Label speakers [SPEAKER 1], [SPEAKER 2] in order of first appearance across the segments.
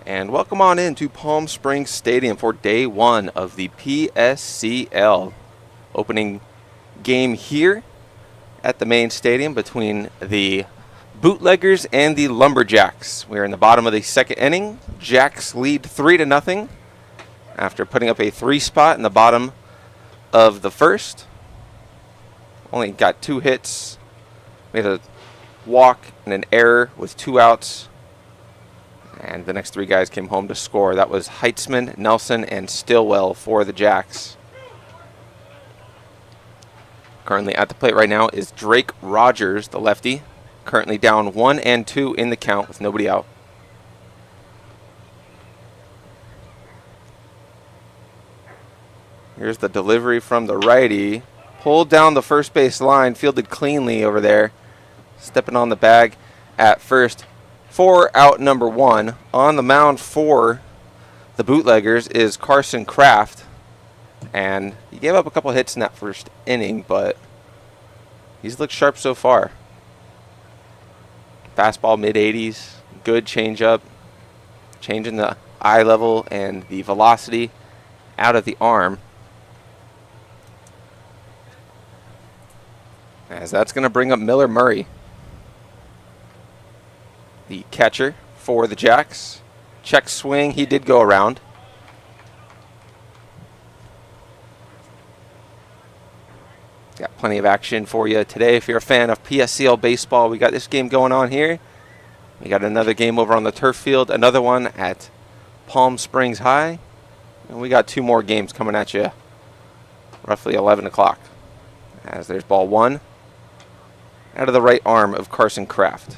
[SPEAKER 1] And welcome on in to Palm Springs Stadium for day one of the PSCL opening game here at the main stadium between the Bootleggers and the Lumberjacks. We're in the bottom of the second inning. Jacks lead 3-0 after putting up a 3 spot in the bottom of the first. Only got 2 hits, made a walk and an error with 2 outs. And the next 3 guys came home to score. That was Heitzman, Nelson, and Stillwell for the Jacks. Currently at the plate right now is Drake Rogers, the lefty. Currently down 1-2 in the count with nobody out. Here's the delivery from the righty. Pulled down the first base line, fielded cleanly over there. Stepping on the bag at first. For out number 1. On the mound for the Bootleggers is Carson Kraft. And he gave up a couple hits in that first inning, but he's looked sharp so far. Fastball mid-80s, good changeup, changing the eye level and the velocity out of the arm. As that's going to bring up Miller Murray, the catcher for the Jacks. Check swing, he did go around. Got plenty of action for you today. If you're a fan of PSCL baseball, we got this game going on here. We got another game over on the turf field, another one at Palm Springs High. And we got 2 more games coming at you roughly 11 o'clock. As there's ball 1 out of the right arm of Carson Kraft.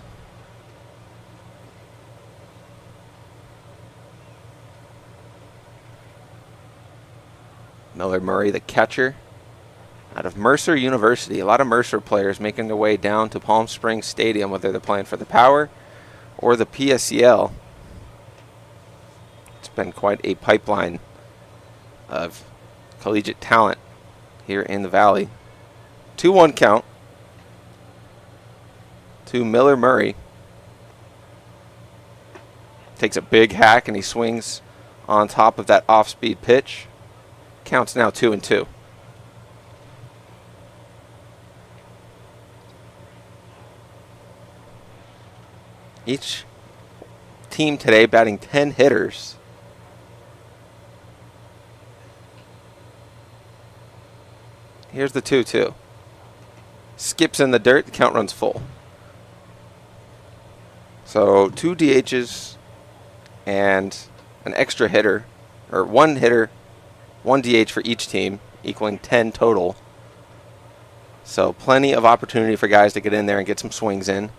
[SPEAKER 1] Miller Murray, the catcher, out of Mercer University. A lot of Mercer players making their way down to Palm Springs Stadium, whether they're playing for the Power or the PSCL. It's been quite a pipeline of collegiate talent here in the Valley. 2-1 count to Miller Murray. Takes a big hack and he swings on top of that off-speed pitch. Counts now 2-2. Each team today batting 10 hitters. Here's the 2-2. Skips in the dirt, the count runs full. So 2 DHs and an extra hitter, or 1 hitter, 1 DH for each team, equaling 10 total. So plenty of opportunity for guys to get in there and get some swings in.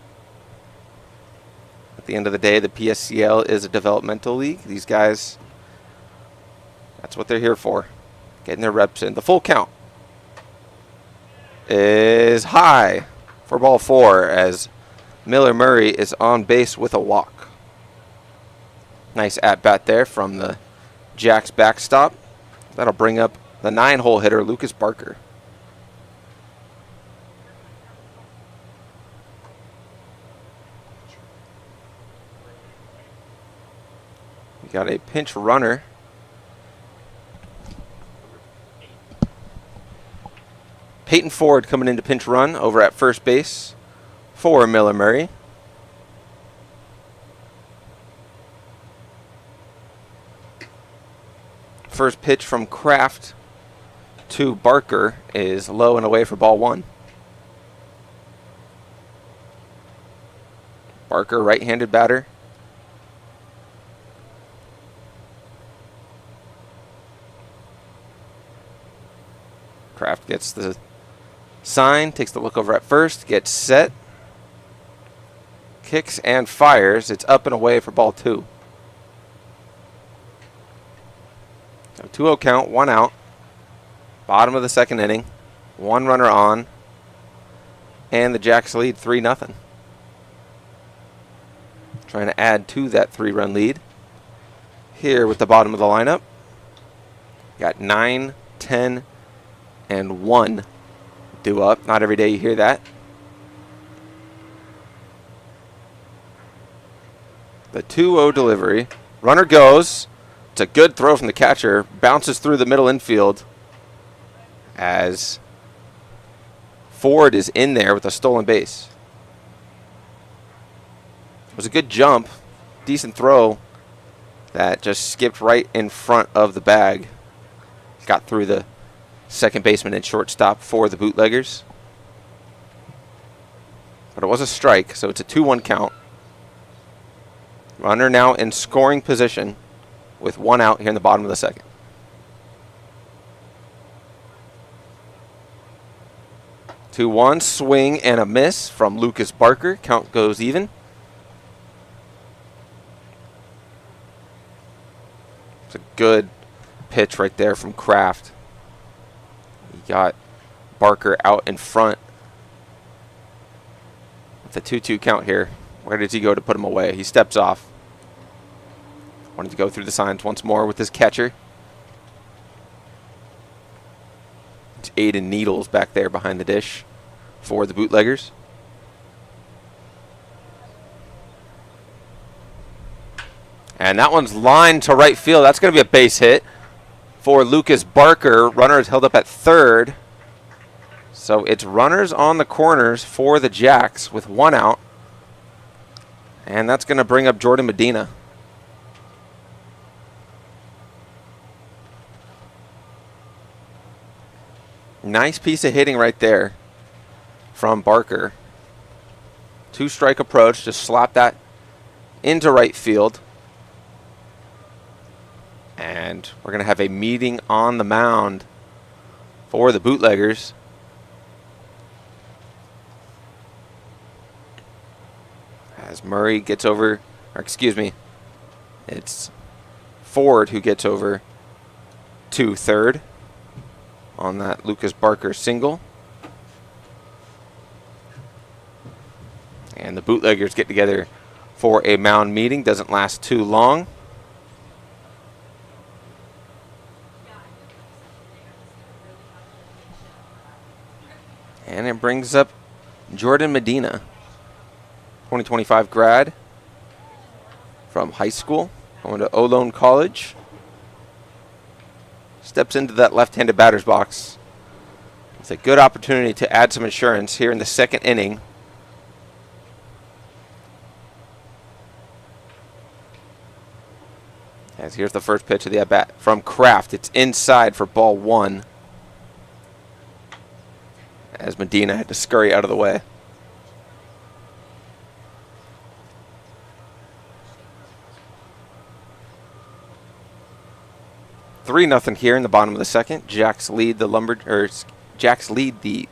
[SPEAKER 1] At the end of the day, the PSCL is a developmental league. These guys, that's what they're here for, getting their reps in. The full count is high for ball 4 as Miller Murray is on base with a walk. Nice at-bat there from the Jacks backstop. That'll bring up the 9-hole hitter, Lucas Barker. We got a pinch runner. Peyton Ford coming in to pinch run over at first base for Miller Murray. First pitch from Kraft to Barker is low and away for ball 1. Barker, right-handed batter. Kraft gets the sign, takes the look over at first, gets set, kicks and fires. It's up and away for ball 2. So 2-0 count, 1 out. Bottom of the second inning. 1 runner on. And the Jacks lead 3-0. Trying to add to that 3-run lead. Here with the bottom of the lineup. Got 9, 10, and 1 due up. Not every day you hear that. The 2-0 delivery Runner goes. It's a good throw from the catcher. Bounces through the middle infield as Ford is in there with a stolen base. It was a good jump. Decent throw that just skipped right in front of the bag. Got through the second baseman and shortstop for the Bootleggers. But it was a strike, so it's a 2-1 count. Runner now in scoring position with 1 out here in the bottom of the second. Two one, swing and a miss from Lucas Barker. Count goes even. It's a good pitch right there from Kraft. He got Barker out in front. With a 2-2 count here. Where does he go to put him away? He steps off. Wanted to go through the signs once more with his catcher. It's Aiden Needles back there behind the dish for the Bootleggers. And that one's lined to right field. That's going to be a base hit for Lucas Barker. Runner is held up at third. So it's runners on the corners for the Jacks with 1 out. And that's going to bring up Jordan Medina. Nice piece of hitting right there from Barker. 2-strike approach. Just slap that into right field. And we're going to have a meeting on the mound for the Bootleggers. As Murray gets over, or excuse me, it's Ford who gets over to third on that Lucas Barker single. And the Bootleggers get together for a mound meeting. Doesn't last too long. And it brings up Jordan Medina, 2025 grad from high school, going to Olone College. Steps into that left-handed batter's box. It's a good opportunity to add some insurance here in the second inning. As here's the first pitch of the at-bat from Kraft. It's inside for ball 1. As Medina had to scurry out of the way. Three nothing here in the bottom of the second. Jacks lead the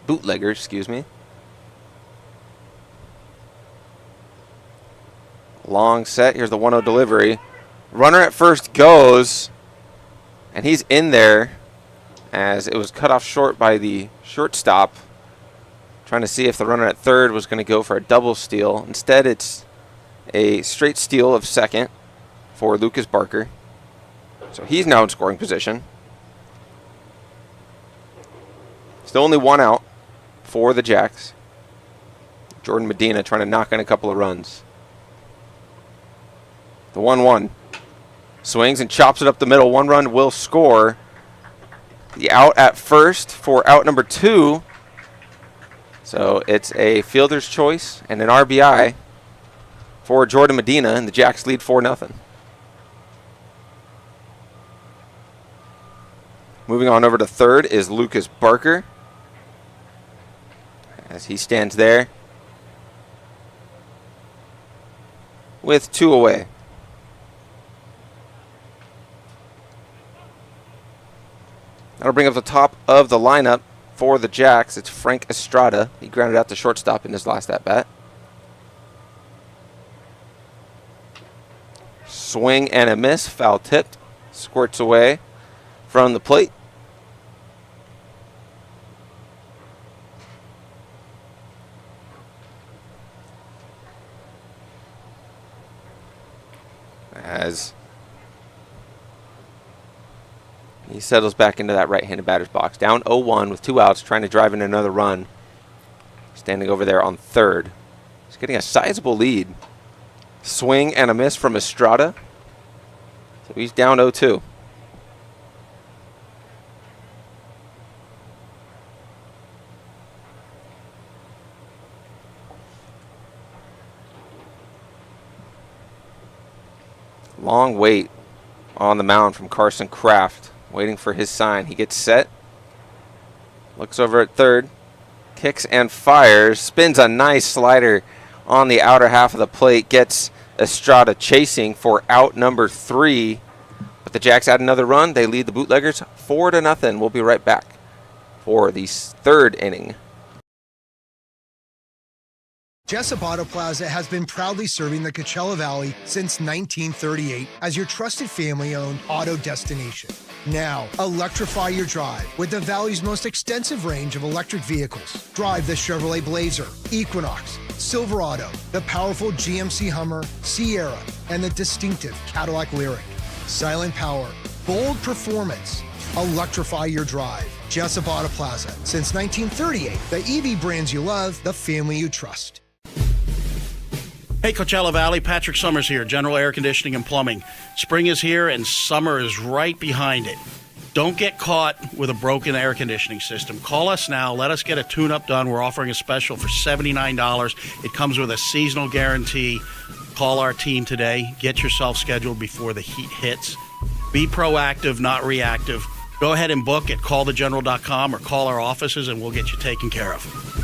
[SPEAKER 1] Bootleggers, excuse me. Long set. Here's the 1-0 delivery. Runner at first goes, and he's in there as it was cut off short by the shortstop. Trying to see if the runner at third was going to go for a double steal. Instead, it's a straight steal of second for Lucas Barker. So he's now in scoring position. Still only 1 out for the Jacks. Jordan Medina trying to knock in a couple of runs. The 1-1. Swings and chops it up the middle. 1 run will score. The out at first for out number 2. So it's a fielder's choice and an RBI for Jordan Medina, and the Jacks lead 4-0. Moving on over to third is Lucas Barker, as he stands there with 2 away. That'll bring up the top of the lineup for the Jacks. It's Frank Estrada. He grounded out to shortstop in his last at-bat. Swing and a miss. Foul tipped. Squirts away from the plate. As he settles back into that right-handed batter's box. Down 0-1 with 2 outs, trying to drive in another run. Standing over there on third. He's getting a sizable lead. Swing and a miss from Estrada. So he's down 0-2. Long wait on the mound from Carson Kraft, waiting for his sign. He gets set, looks over at third, kicks and fires, spins a nice slider on the outer half of the plate, gets Estrada chasing for out number 3. But the Jacks add another run. They lead the Bootleggers 4-0. We'll be right back for the third inning.
[SPEAKER 2] Jessup Auto Plaza has been proudly serving the Coachella Valley since 1938 as your trusted family-owned auto destination. Now, electrify your drive with the Valley's most extensive range of electric vehicles. Drive the Chevrolet Blazer, Equinox, Silverado, the powerful GMC Hummer, Sierra, and the distinctive Cadillac Lyriq. Silent power, bold performance. Electrify your drive. Jessup Auto Plaza. Since 1938, the EV brands you love, the family you trust.
[SPEAKER 3] Hey, Coachella Valley, Patrick Summers here, General Air Conditioning and Plumbing. Spring is here and summer is right behind it. Don't get caught with a broken air conditioning system. Call us now. Let us get a tune-up done. We're offering a special for $79. It comes with a seasonal guarantee. Call our team today. Get yourself scheduled before the heat hits. Be proactive, not reactive. Go ahead and book at callthegeneral.com or call our offices and we'll get you taken care of.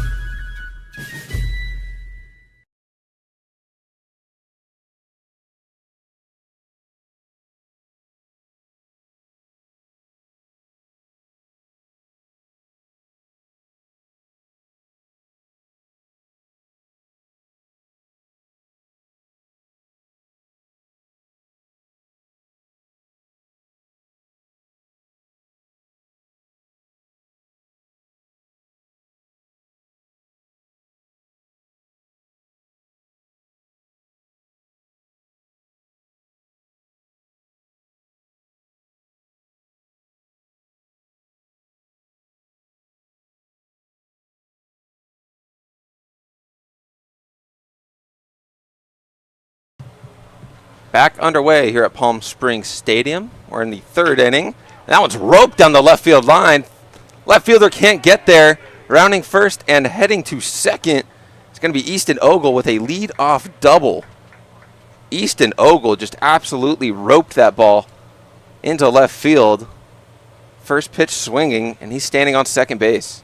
[SPEAKER 1] Back underway here at Palm Springs Stadium. We're in the third inning. That one's roped down the left field line. Left fielder can't get there. Rounding first and heading to second. It's going to be Easton Ogle with a lead-off double. Easton Ogle just absolutely roped that ball into left field. First pitch swinging, and he's standing on second base.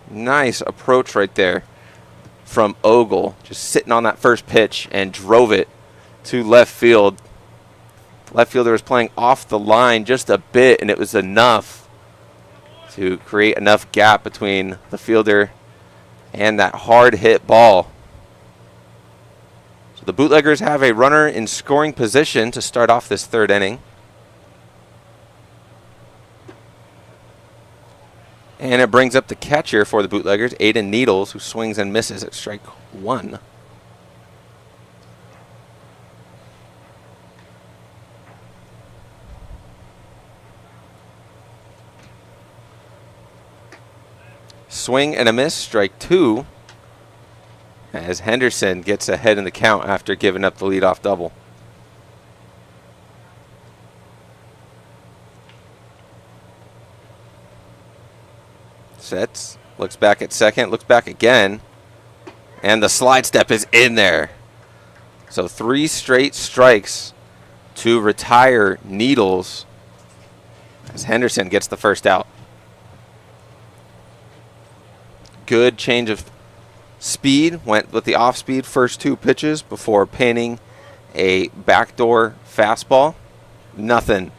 [SPEAKER 1] Nice approach right there from Ogle, just sitting on that first pitch and drove it to left field. Left fielder was playing off the line just a bit, and it was enough to create enough gap between the fielder and that hard hit ball. So the Bootleggers have a runner in scoring position to start off this third inning. And it brings up the catcher for the Bootleggers, Aiden Needles, who swings and misses at strike one. Swing and a miss, strike two, as Henderson gets ahead in the count after giving up the leadoff double. Sets, looks back at second, looks back again, and the slide step is in there. So 3 straight strikes to retire Needles as Henderson gets the first out. Good change of speed, went with the off-speed first 2 pitches before pinning a backdoor fastball. Nothing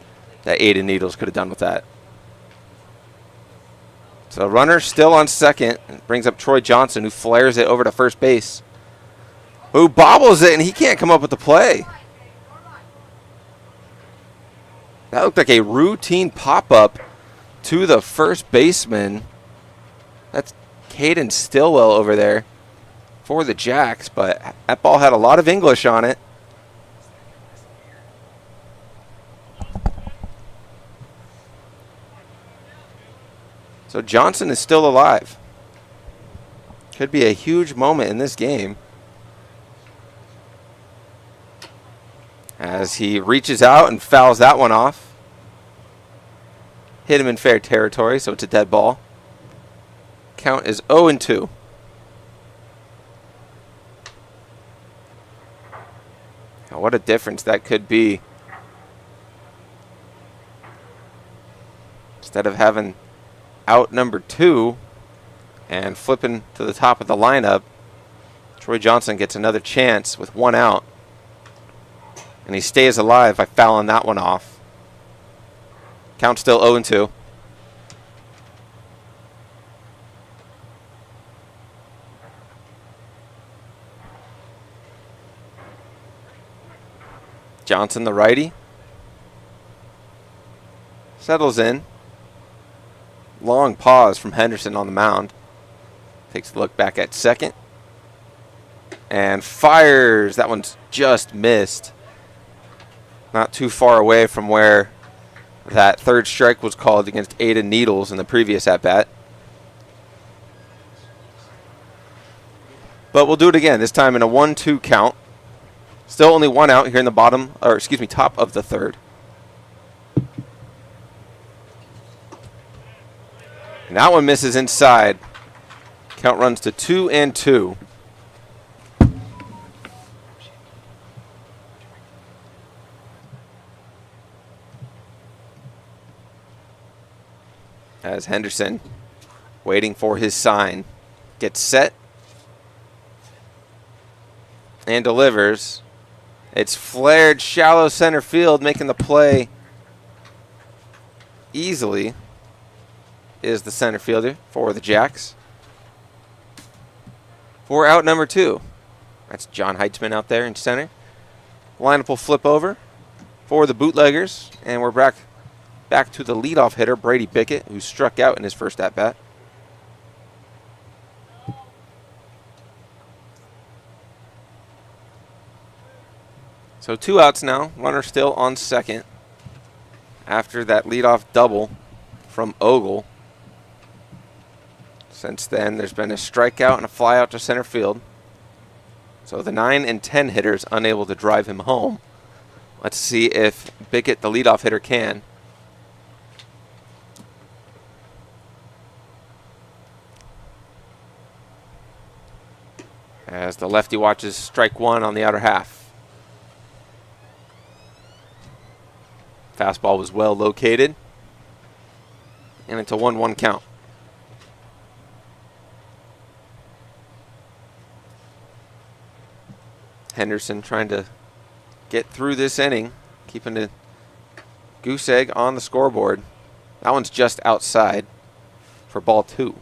[SPEAKER 1] that Aiden Needles could have done with that. So runner still on second. It brings up Troy Johnson, who flares it over to first base. Who bobbles it, and he can't come up with the play. That looked like a routine pop-up to the first baseman. That's Caden Stillwell over there for the Jacks, but that ball had a lot of English on it. So Johnson is still alive. Could be a huge moment in this game. as he reaches out and fouls that one off. Hit him in fair territory, so it's a dead ball. Count is 0-2. Now, what a difference that could be. Instead of having out number 2 and flipping to the top of the lineup, Troy Johnson gets another chance with 1 out. And he stays alive by fouling that one off. Count still 0-2. Johnson, the righty, settles in. Long pause from Henderson on the mound. Takes a look back at second. And fires. That one's just missed. Not too far away from where that third strike was called against Aiden Needles in the previous at-bat. But we'll do it again, this time in a 1-2 count. Still only 1 out here in the top of the third. And that one misses inside. Count runs to 2-2. As Henderson, waiting for his sign, gets set and delivers. It's flared shallow center field, making the play easily is the center fielder for the Jacks. For out number 2. That's John Heitzman out there in center. Lineup will flip over for the Bootleggers, and we're back to the leadoff hitter, Brady Bickett, who struck out in his first at-bat. So 2 outs now. Runner still on second after that leadoff double from Ogle. Since then, there's been a strikeout and a flyout to center field. So the 9 and 10 hitters unable to drive him home. Let's see if Bickett, the leadoff hitter, can. As the lefty watches strike 1 on the outer half. Fastball was well located. And it's a 1-1 count. Henderson trying to get through this inning, keeping the goose egg on the scoreboard. That one's just outside for ball 2.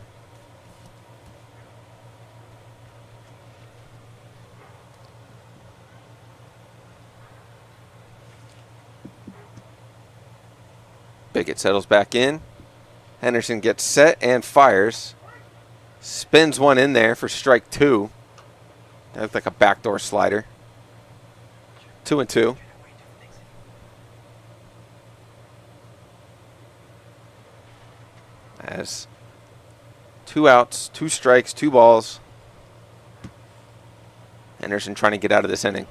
[SPEAKER 1] Bickett settles back in. Henderson gets set and fires. Spins one in there for strike 2. That looked like a backdoor slider. 2-2. As 2 outs, 2 strikes, 2 balls. Henderson trying to get out of this inning.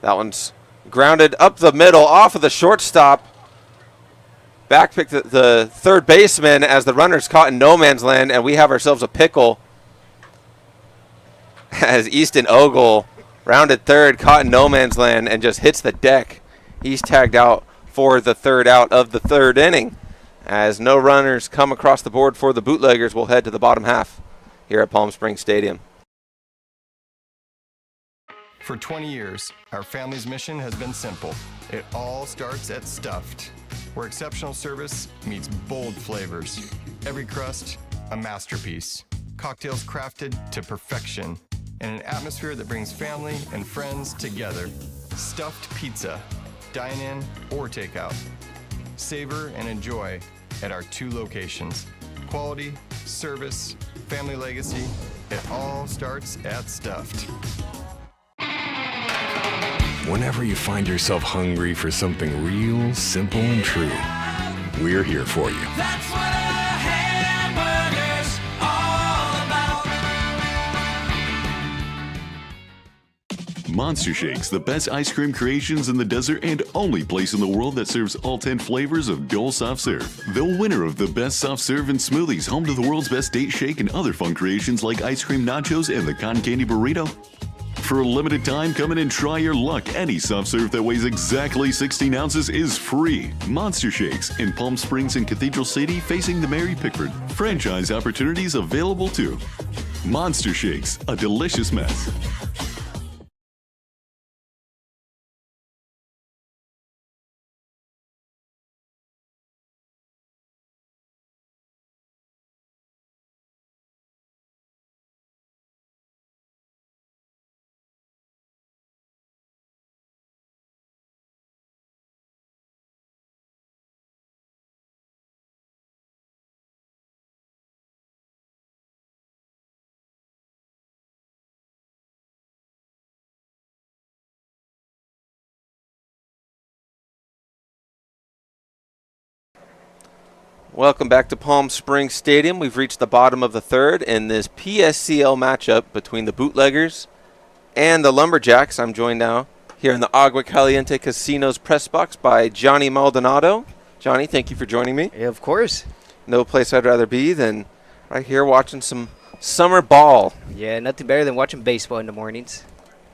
[SPEAKER 1] That one's grounded up the middle, off of the shortstop. Back pick the third baseman as the runner's caught in no man's land, and we have ourselves a pickle. As Easton Ogle, rounded third, caught in no man's land, and just hits the deck. He's tagged out for the 3rd out of the 3rd inning. As no runners come across the board for the Bootleggers, we'll head to the bottom half here at Palm Springs Stadium.
[SPEAKER 4] For 20 years, our family's mission has been simple. It all starts at Stuffed, where exceptional service meets bold flavors. Every crust, a masterpiece. Cocktails crafted to perfection in an atmosphere that brings family and friends together. Stuffed pizza, dine in or takeout. Savor and enjoy at our 2 locations. Quality, service, family legacy, it all starts at Stuffed.
[SPEAKER 5] Whenever you find yourself hungry for something real, simple, and true, we're here for you.
[SPEAKER 6] That's what a hamburger's all about.
[SPEAKER 7] Monster Shakes, the best ice cream creations in the desert and only place in the world that serves all 10 flavors of Dole Soft Serve. The winner of the best soft serve and smoothies, home to the world's best date shake and other fun creations like ice cream nachos and the cotton candy burrito. For a limited time, come in and try your luck. Any soft serve that weighs exactly 16 ounces is free. Monster Shakes in Palm Springs and Cathedral City facing the Mary Pickford. Franchise opportunities available too. Monster Shakes, a delicious mess.
[SPEAKER 1] Welcome back to Palm Springs Stadium. We've reached the bottom of the third in this PSCL matchup between the Bootleggers and the Lumberjacks. I'm joined now here in the Agua Caliente Casinos press box by Johnny Maldonado. Johnny, thank you for joining me.
[SPEAKER 8] Yeah, of course.
[SPEAKER 1] No place I'd rather be than right here watching some summer ball.
[SPEAKER 8] Yeah, nothing better than watching baseball in the mornings.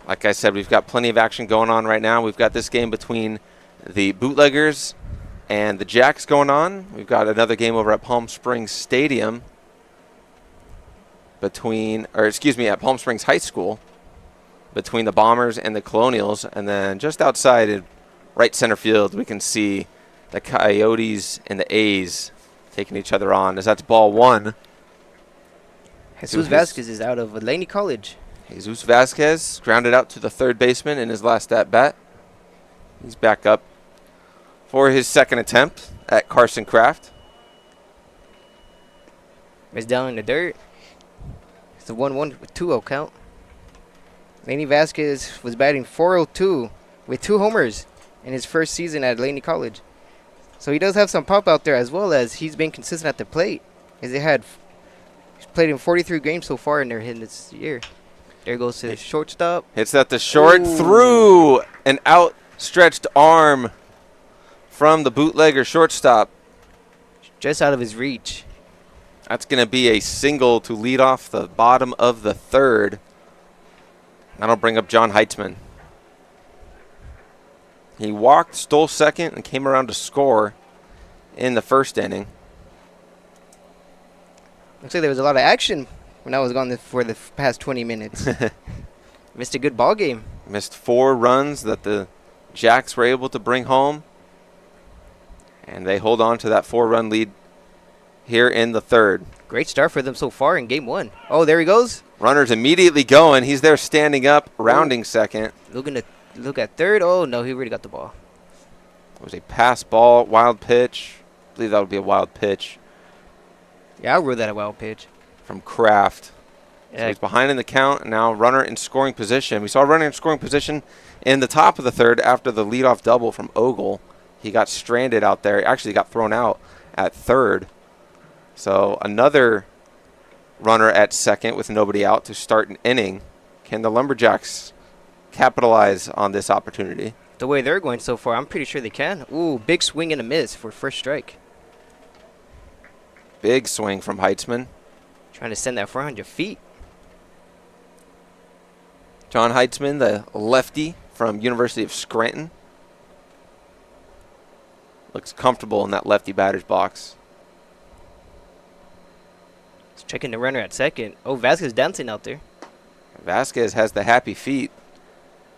[SPEAKER 1] Like I said, we've got plenty of action going on right now. We've got this game between the Bootleggers and the Jacks going on. We've got another game over at Palm Springs Stadium at Palm Springs High School between the Bombers and the Colonials. And then just outside in right center field, we can see the Coyotes and the A's taking each other on as that's ball one.
[SPEAKER 8] Jesus Vasquez is out of Laney College.
[SPEAKER 1] Jesus Vasquez grounded out to the third baseman in his last at-bat. He's back up for his second attempt at Carson Kraft.
[SPEAKER 8] It's down in the dirt. It's a 1-1 with 2-0 count. Laney Vasquez was batting .402 with 2 homers in his first season at Laney College. So he does have some pop out there, as well as he's been consistent at the plate. He's played in 43 games so far in this year. There goes to the shortstop.
[SPEAKER 1] Hits at the short.
[SPEAKER 8] Ooh.
[SPEAKER 1] Through an outstretched arm from the Bootlegger shortstop.
[SPEAKER 8] Just out of his reach.
[SPEAKER 1] That's going to be a single to lead off the bottom of the third. That'll bring up John Heitzman. He walked, stole second, and came around to score in the first inning.
[SPEAKER 8] Looks like there was a lot of action when I was gone for the past 20 minutes. Missed a good ball game.
[SPEAKER 1] Missed 4 runs that the Jacks were able to bring home. And they hold on to that 4-run lead here in the third.
[SPEAKER 8] Great start for them so far in game 1. Oh, there he goes.
[SPEAKER 1] Runners immediately going. He's there standing up, rounding second.
[SPEAKER 8] Looking to look at third. Oh, no, he already got the ball.
[SPEAKER 1] It was a pass ball, wild pitch. I believe that would be a wild pitch
[SPEAKER 8] Yeah, I ruled that a wild pitch.
[SPEAKER 1] from Kraft. So
[SPEAKER 8] Yeah,
[SPEAKER 1] he's behind in the count, and now runner in scoring position. We saw a runner in scoring position in the top of the third after the leadoff double from Ogle. He got stranded out there. Actually got thrown out at third. So another runner at second with nobody out to start an inning. Can the Lumberjacks capitalize on this opportunity?
[SPEAKER 8] the way they're going so far, I'm pretty sure they can. Ooh, big swing and a miss for first strike.
[SPEAKER 1] Big swing from Heitzman.
[SPEAKER 8] Trying to send that 400 feet.
[SPEAKER 1] John Heitzman, the lefty from University of Scranton. Looks comfortable in that lefty batter's box.
[SPEAKER 8] He's checking the runner at second. Oh, Vasquez dancing out there.
[SPEAKER 1] Vasquez has the happy feet.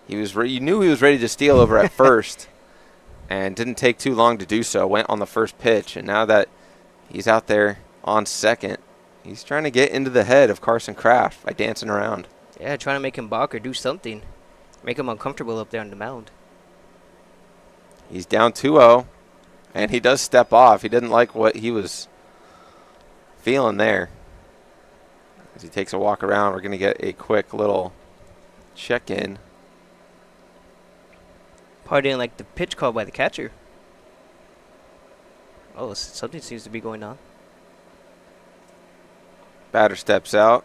[SPEAKER 1] You knew he was ready to steal over at first, and didn't take too long to do so. Went on the first pitch, and now that he's out there on second, he's trying to get into the head of Carson Kraft by dancing around.
[SPEAKER 8] Yeah, trying to make him balk or do something. Make him uncomfortable up there on the mound.
[SPEAKER 1] He's down 2-0, and he does step off. He didn't like what he was feeling there. As he takes a walk around, we're going to get a quick little check-in.
[SPEAKER 8] Probably didn't like the pitch called by the catcher. Oh, something seems to be going on.
[SPEAKER 1] Batter steps out.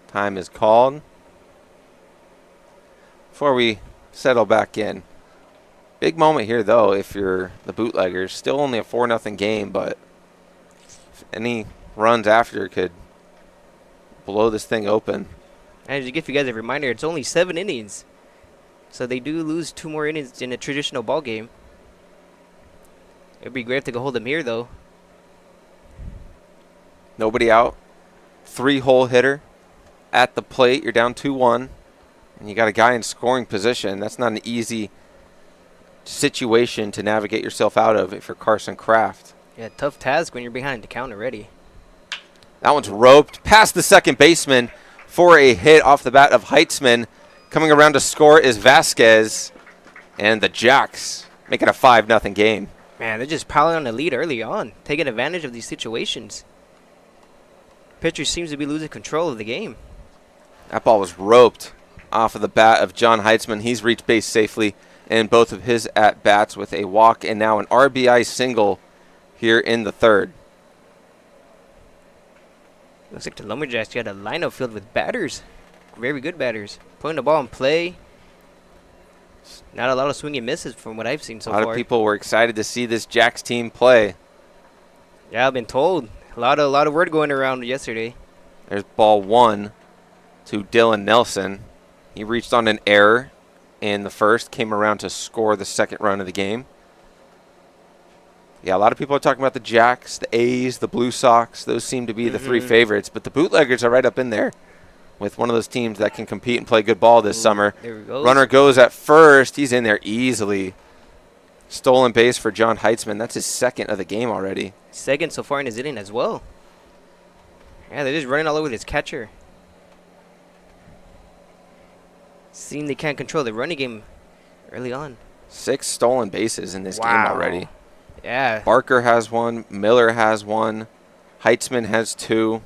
[SPEAKER 1] Time is called. before we settle back in. Big moment here, though, if you're the Bootleggers. Still only a 4-0 game, but if any runs after could blow this thing open.
[SPEAKER 8] And to give you guys a reminder, it's only 7 innings. So they do lose 2 more innings in a traditional ball game. It'd be great if they could hold them here, though.
[SPEAKER 1] Nobody out. 3-hole hitter at the plate. You're down 2-1. And you got a guy in scoring position. That's not an easy situation to navigate yourself out of if you're Carson Kraft.
[SPEAKER 8] Yeah, tough task when you're behind the count already.
[SPEAKER 1] That one's roped past the second baseman for a hit off the bat of Heitzman. Coming around to score is Vasquez. And the Jacks make it a 5-0 game.
[SPEAKER 8] Man, they're just piling on the lead early on, taking advantage of these situations. Pitcher seems to be losing control of the game.
[SPEAKER 1] That ball was roped off of the bat of John Heitzman. He's reached base safely in both of his at-bats with a walk and now an RBI single here in the third.
[SPEAKER 8] Looks like the Lumberjacks got a lineup filled with batters. Very good batters. Putting the ball in play. Not a lot of swing and misses from what I've seen so far.
[SPEAKER 1] A lot of people were excited to see this Jacks team play.
[SPEAKER 8] Yeah, I've been told. A lot of word going around yesterday.
[SPEAKER 1] There's ball 1 to Dylan Nelson. He reached on an error in the first, came around to score the second run of the game. Yeah, a lot of people are talking about the Jacks, the A's, the Blue Sox. Those seem to be the 3 favorites, but the Bootleggers are right up in there with one of those teams that can compete and play good ball this summer.
[SPEAKER 8] There we go.
[SPEAKER 1] Runner goes at first. He's in there easily. Stolen base for John Heitzman. That's his second of the game already.
[SPEAKER 8] Second so far in his inning as well. Yeah, they're just running all over this catcher. Seeing they can't control the running game early on.
[SPEAKER 1] 6 stolen bases in this game already.
[SPEAKER 8] Yeah.
[SPEAKER 1] Barker has 1. Miller has 1. Heitzman has 2.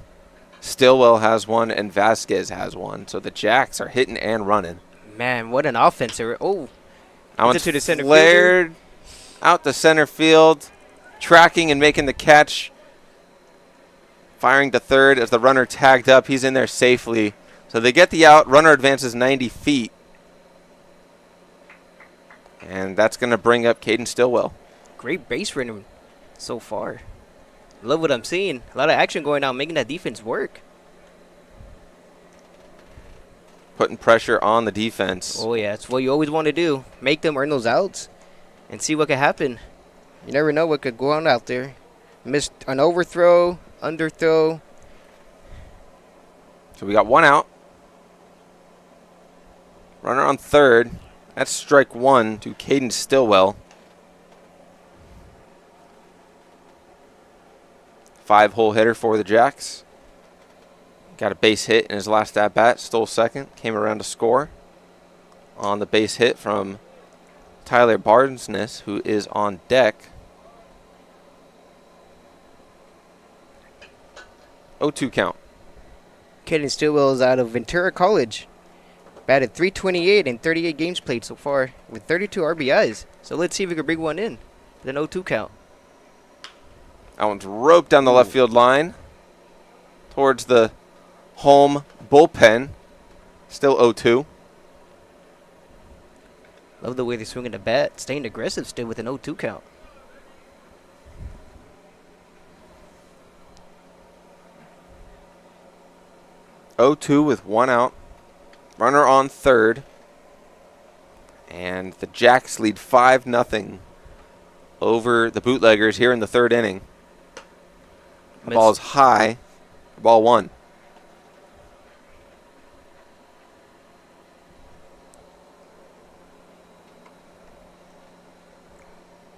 [SPEAKER 1] Stillwell has 1. And Vasquez has 1. So the Jacks are hitting and running.
[SPEAKER 8] Man, what an offense. Oh.
[SPEAKER 1] That one's
[SPEAKER 8] to the center
[SPEAKER 1] flared out the center field. Tracking and making the catch. Firing to third as the runner tagged up. He's in there safely. So they get the out. Runner advances 90 feet. And that's going to bring up Caden Stillwell.
[SPEAKER 8] Great base running so far. Love what I'm seeing. A lot of action going on, making that defense work.
[SPEAKER 1] Putting pressure on the defense.
[SPEAKER 8] Oh, yeah. It's what you always want to do. Make them earn those outs and see what could happen. You never know what could go on out there. Missed an overthrow, underthrow.
[SPEAKER 1] So we got 1 out. Runner on third. That's strike 1 to Caden Stillwell. 5-hole hitter for the Jacks. Got a base hit in his last at-bat. Stole second. Came around to score on the base hit from Tyler Barnesness, who is on deck. 0-2 count.
[SPEAKER 8] Caden Stillwell is out of Ventura College. Batted .328 in 38 games played so far with 32 RBIs. So let's see if we can bring one in with an 0-2 count.
[SPEAKER 1] That one's roped down the left field line towards the home bullpen. Still 0-2.
[SPEAKER 8] Love the way they're swinging the bat. Staying aggressive still with an 0-2 count.
[SPEAKER 1] With 1 out. Runner on third. And the Jacks lead 5-0 over the Bootleggers here in the third inning. The ball is high. Ball 1.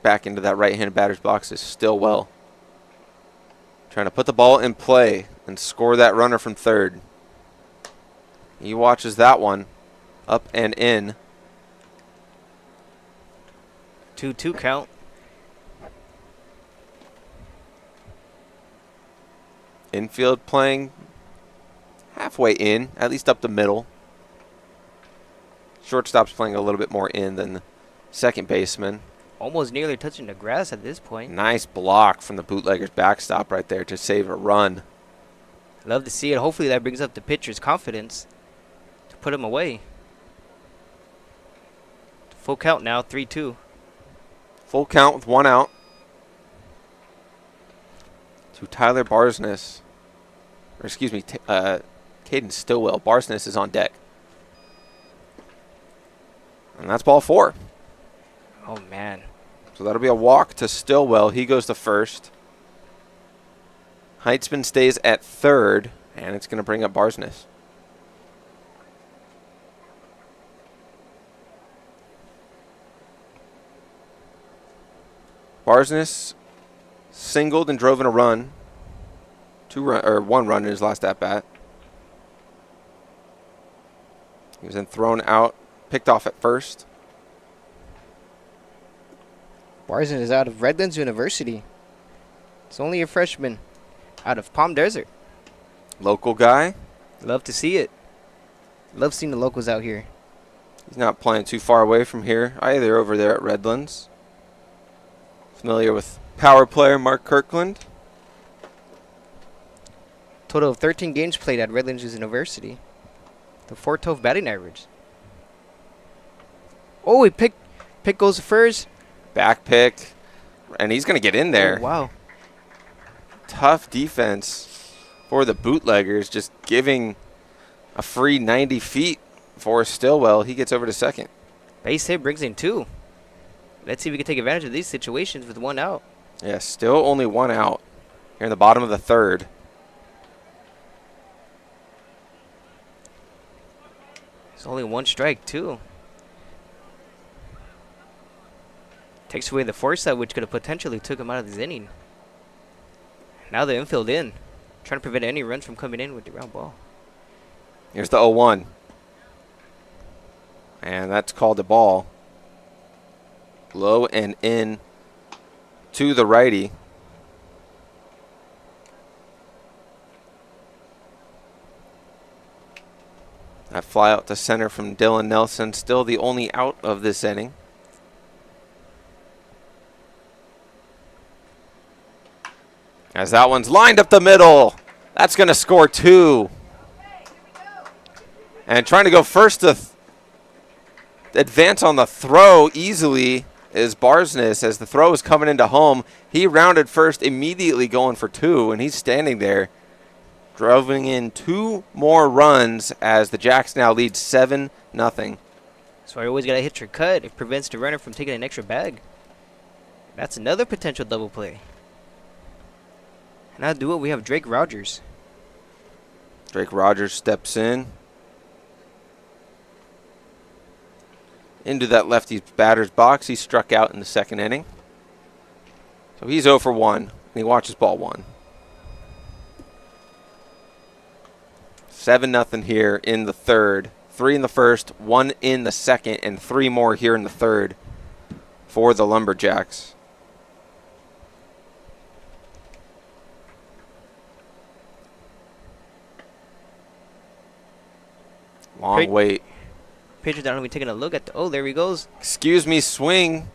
[SPEAKER 1] Back into that right-handed batter's box is Stillwell. Trying to put the ball in play and score that runner from third. He watches that one up and in.
[SPEAKER 8] 2-2 count.
[SPEAKER 1] Infield playing halfway in, at least up the middle. Shortstop's playing a little bit more in than the second baseman.
[SPEAKER 8] Almost nearly touching the grass at this point.
[SPEAKER 1] Nice block from the Bootleggers backstop right there to save a run.
[SPEAKER 8] Love to see it. Hopefully that brings up the pitcher's confidence to put him away. Full count now, 3-2.
[SPEAKER 1] Full count with 1 out. To Tyler Barsness. Or excuse me, Caden Stillwell. Barsness is on deck. And that's ball 4.
[SPEAKER 8] Oh, man.
[SPEAKER 1] So that'll be a walk to Stillwell. He goes to first. Heitzman stays at third, and it's going to bring up Barsness. Barsness singled and drove in a run. 1 run in his last at-bat. He was then thrown out, picked off at first.
[SPEAKER 8] Barsness is out of Redlands University. It's only a freshman out of Palm Desert.
[SPEAKER 1] Local guy.
[SPEAKER 8] Love to see it. Love seeing the locals out here.
[SPEAKER 1] He's not playing too far away from here either, over there at Redlands. Familiar with power player Mark Kirkland.
[SPEAKER 8] Total of 13 games played at Redlands University. The .412 batting average. Oh, he pick goes first.
[SPEAKER 1] Back pick. And he's going to get in there.
[SPEAKER 8] Oh, wow.
[SPEAKER 1] Tough defense for the Bootleggers, just giving a free 90 feet for Stillwell. He gets over to second.
[SPEAKER 8] Base hit brings in 2. Let's see if we can take advantage of these situations with 1 out.
[SPEAKER 1] Yeah, still only 1 out here in the bottom of the third.
[SPEAKER 8] It's only 1 strike, too. Takes away the foresight, which could have potentially took him out of this inning. Now the infield in. Trying to prevent any runs from coming in with the ground ball.
[SPEAKER 1] Here's the 0-1. And that's called a ball. Low and in to the righty. That fly out to center from Dylan Nelson, still the only out of this inning. As that one's lined up the middle. That's going to score 2. And trying to go first to advance on the throw easily is Barsness. As the throw is coming into home, he rounded first, immediately going for 2, and he's standing there, driving in 2 more runs as the Jacks now lead 7-0.
[SPEAKER 8] So I always got to hit your cut. It prevents the runner from taking an extra bag. That's another potential double play. And now do it, we have Drake Rogers.
[SPEAKER 1] Drake Rogers steps in. Into that lefty batter's box. He struck out in the second inning. So he's 0 for 1, and he watches ball 1. 7-0 here in the third. 3 in the first, 1 in the second, and 3 more here in the third for the Lumberjacks. Long wait.
[SPEAKER 8] Pitcher down, we taking a look at the, oh, there he goes.
[SPEAKER 1] Excuse me, swing.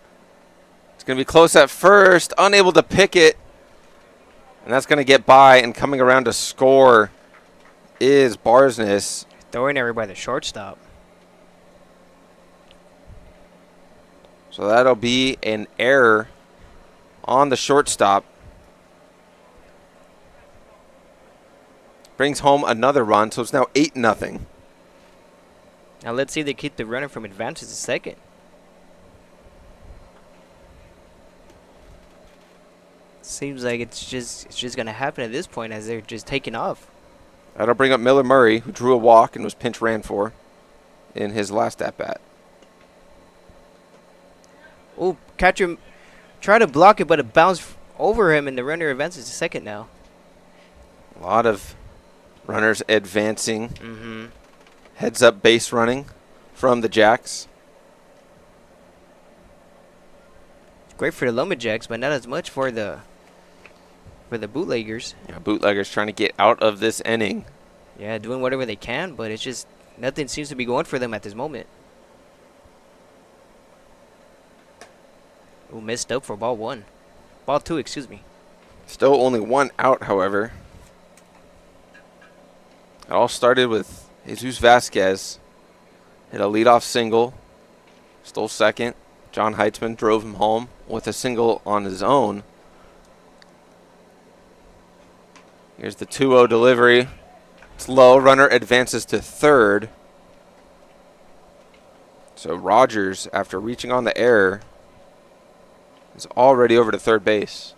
[SPEAKER 1] It's going to be close at first, unable to pick it. And that's going to get by, and coming around to score is Barsness.
[SPEAKER 8] Throwing everybody by the shortstop.
[SPEAKER 1] So that'll be an error on the shortstop. Brings home another run, so it's now 8-0.
[SPEAKER 8] Now let's see if they keep the runner from advances to second. Seems like it's just gonna happen at this point as they're just taking off.
[SPEAKER 1] That'll bring up Miller Murray, who drew a walk and was pinch ran for in his last at-bat.
[SPEAKER 8] Oh, catcher tried to block it, but it bounced over him, and the runner advances to second now.
[SPEAKER 1] A lot of runners advancing. Heads up base running from the Jacks.
[SPEAKER 8] Great for the Lumberjacks, but not as much for the Bootleggers.
[SPEAKER 1] Yeah, Bootleggers trying to get out of this inning.
[SPEAKER 8] Yeah, doing whatever they can, but it's just nothing seems to be going for them at this moment. Oh, missed up for ball 1. Ball 2, excuse me.
[SPEAKER 1] Still only 1 out, however. It all started with Jesus Vasquez. Hit a leadoff single. stole second. John Heitzman drove him home with a single on his own. Here's the 2-0 delivery. It's low. Runner advances to third. So Rogers, after reaching on the error, is already over to third base.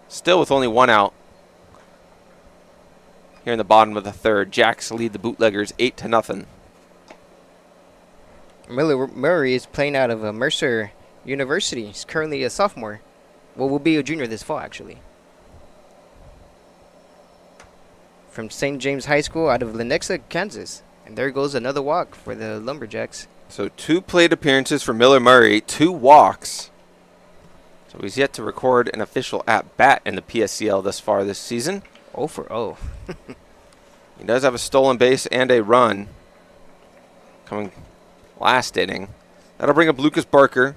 [SPEAKER 1] Still with only one out. Here in the bottom of the third, Jacks lead the Bootleggers 8-0.
[SPEAKER 8] Miller Murray is playing out of Mercer University. He's currently a sophomore. Well, will be a junior this fall, actually. From St. James High School out of Lenexa, Kansas. And there goes another walk for the Lumberjacks.
[SPEAKER 1] So 2 plate appearances for Miller Murray, 2 walks. So he's yet to record an official at-bat in the PSCL thus far this season.
[SPEAKER 8] 0 for 0.
[SPEAKER 1] He does have a stolen base and a run coming last inning. That'll bring up Lucas Barker,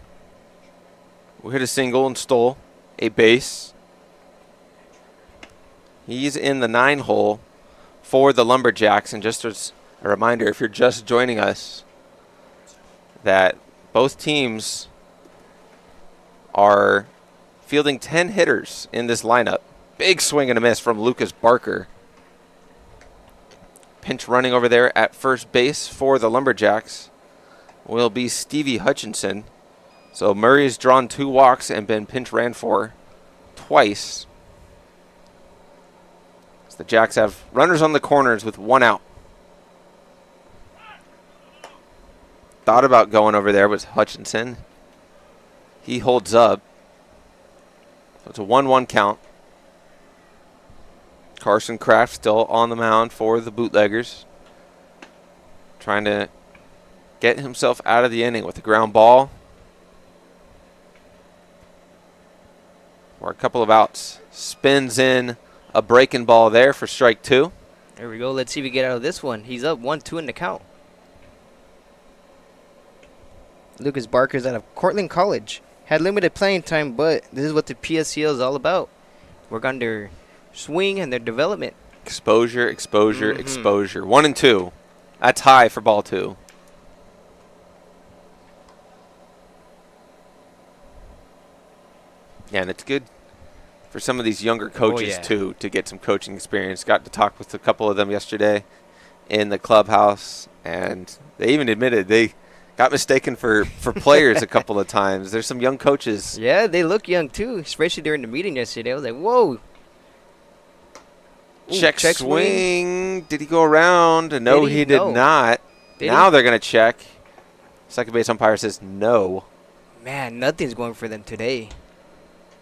[SPEAKER 1] who hit a single and stole a base. He's in the 9 hole for the Lumberjacks. And just as a reminder, if you're just joining us, that both teams are fielding 10 hitters in this lineup. Big swing and a miss from Lucas Barker. Pinch running over there at first base for the Lumberjacks will be Stevie Hutchinson. So Murray's drawn 2 walks and been pinch ran for twice. So the Jacks have runners on the corners with 1 out. Thought about going over there was Hutchinson. He holds up. So it's a 1-1 count. Carson Kraft still on the mound for the Bootleggers. Trying to get himself out of the inning with a ground ball. Or a couple of outs. Spins in a breaking ball there for strike 2.
[SPEAKER 8] There we go. Let's see if we get out of this one. He's up 1-2 in the count. Lucas Barker's out of Cortland College. Had limited playing time, but this is what the PSCL is all about. Work on their swing and their development.
[SPEAKER 1] Exposure, exposure, exposure. 1 and 2. That's high for ball 2. Yeah, and it's good for some of these younger coaches, too, to get some coaching experience. Got to talk with a couple of them yesterday in the clubhouse, and they even admitted they got mistaken for players a couple of times. There's some young coaches.
[SPEAKER 8] Yeah, they look young, too, especially during the meeting yesterday. I was like, whoa. Ooh,
[SPEAKER 1] check swing. Did he go around? No, he did not. Now they're going to check. Second base umpire says no.
[SPEAKER 8] Man, nothing's going for them today.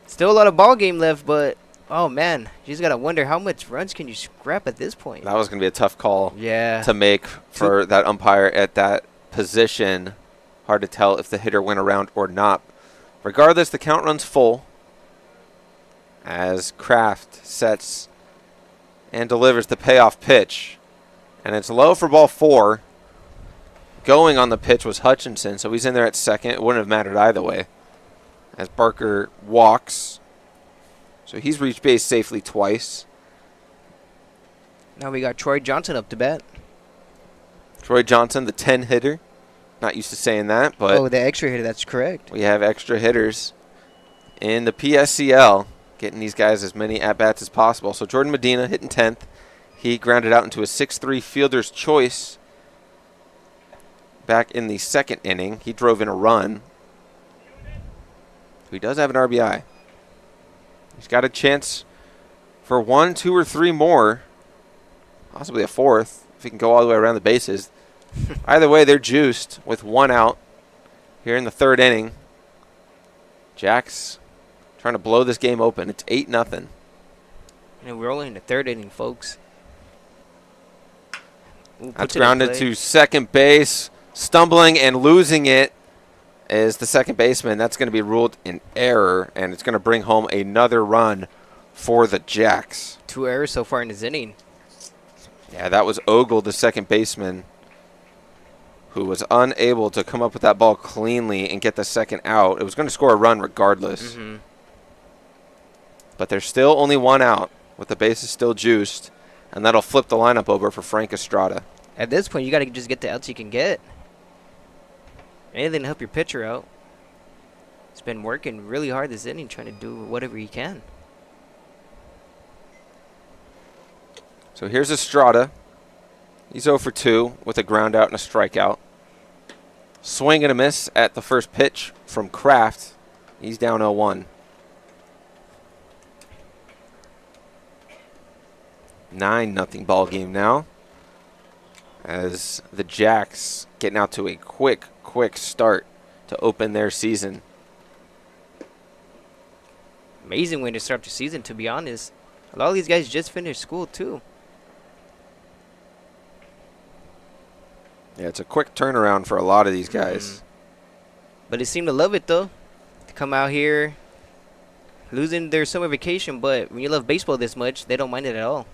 [SPEAKER 8] Still a lot of ball game left, but, oh, man. You just got to wonder how much runs can you scrap at this point.
[SPEAKER 1] That was going to be a tough call
[SPEAKER 8] to
[SPEAKER 1] make for that umpire at that position. Hard to tell if the hitter went around or not. Regardless, the count runs full as Kraft sets and delivers the payoff pitch. And it's low for ball 4. Going on the pitch was Hutchinson, so he's in there at second. It wouldn't have mattered either way as Barker walks. So he's reached base safely twice.
[SPEAKER 8] Now we got Troy Johnson up to bat.
[SPEAKER 1] Troy Johnson, the 10 hitter. Not used to saying that, but
[SPEAKER 8] oh, the extra hitter, that's correct.
[SPEAKER 1] We have extra hitters in the PSCL, getting these guys as many at-bats as possible. So Jordan Medina hitting 10th. He grounded out into a 6-3 fielder's choice back in the second inning. He drove in a run. He does have an RBI. He's got a chance for 1, 2, or 3 more, possibly a 4th, if he can go all the way around the bases. Either way, they're juiced with 1 out here in the third inning. Jacks trying to blow this game open. It's 8-0.
[SPEAKER 8] And we're only in the third inning, folks. Ooh,
[SPEAKER 1] that's grounded to second base. Stumbling and losing it is the second baseman. That's going to be ruled in error, and it's going to bring home another run for the Jacks.
[SPEAKER 8] 2 errors so far in this inning.
[SPEAKER 1] Yeah, that was Ogle, the second baseman, who was unable to come up with that ball cleanly and get the second out. It was going to score a run regardless. But there's still only 1 out with the bases still juiced, and that'll flip the lineup over for Frank Estrada.
[SPEAKER 8] At this point, you got to just get the outs you can get. Anything to help your pitcher out. He's been working really hard this inning, trying to do whatever he can.
[SPEAKER 1] So here's Estrada. He's 0 for 2 with a ground out and a strikeout. Swing and a miss at the first pitch from Kraft. He's down 0-1. 9-0 ball game now, as the Jacks getting out to a quick start to open their season.
[SPEAKER 8] Amazing way to start the season, to be honest. A lot of these guys just finished school, too.
[SPEAKER 1] Yeah, it's a quick turnaround for a lot of these guys.
[SPEAKER 8] But they seem to love it, though. To come out here, losing their summer vacation, but when you love baseball this much, they don't mind it at all.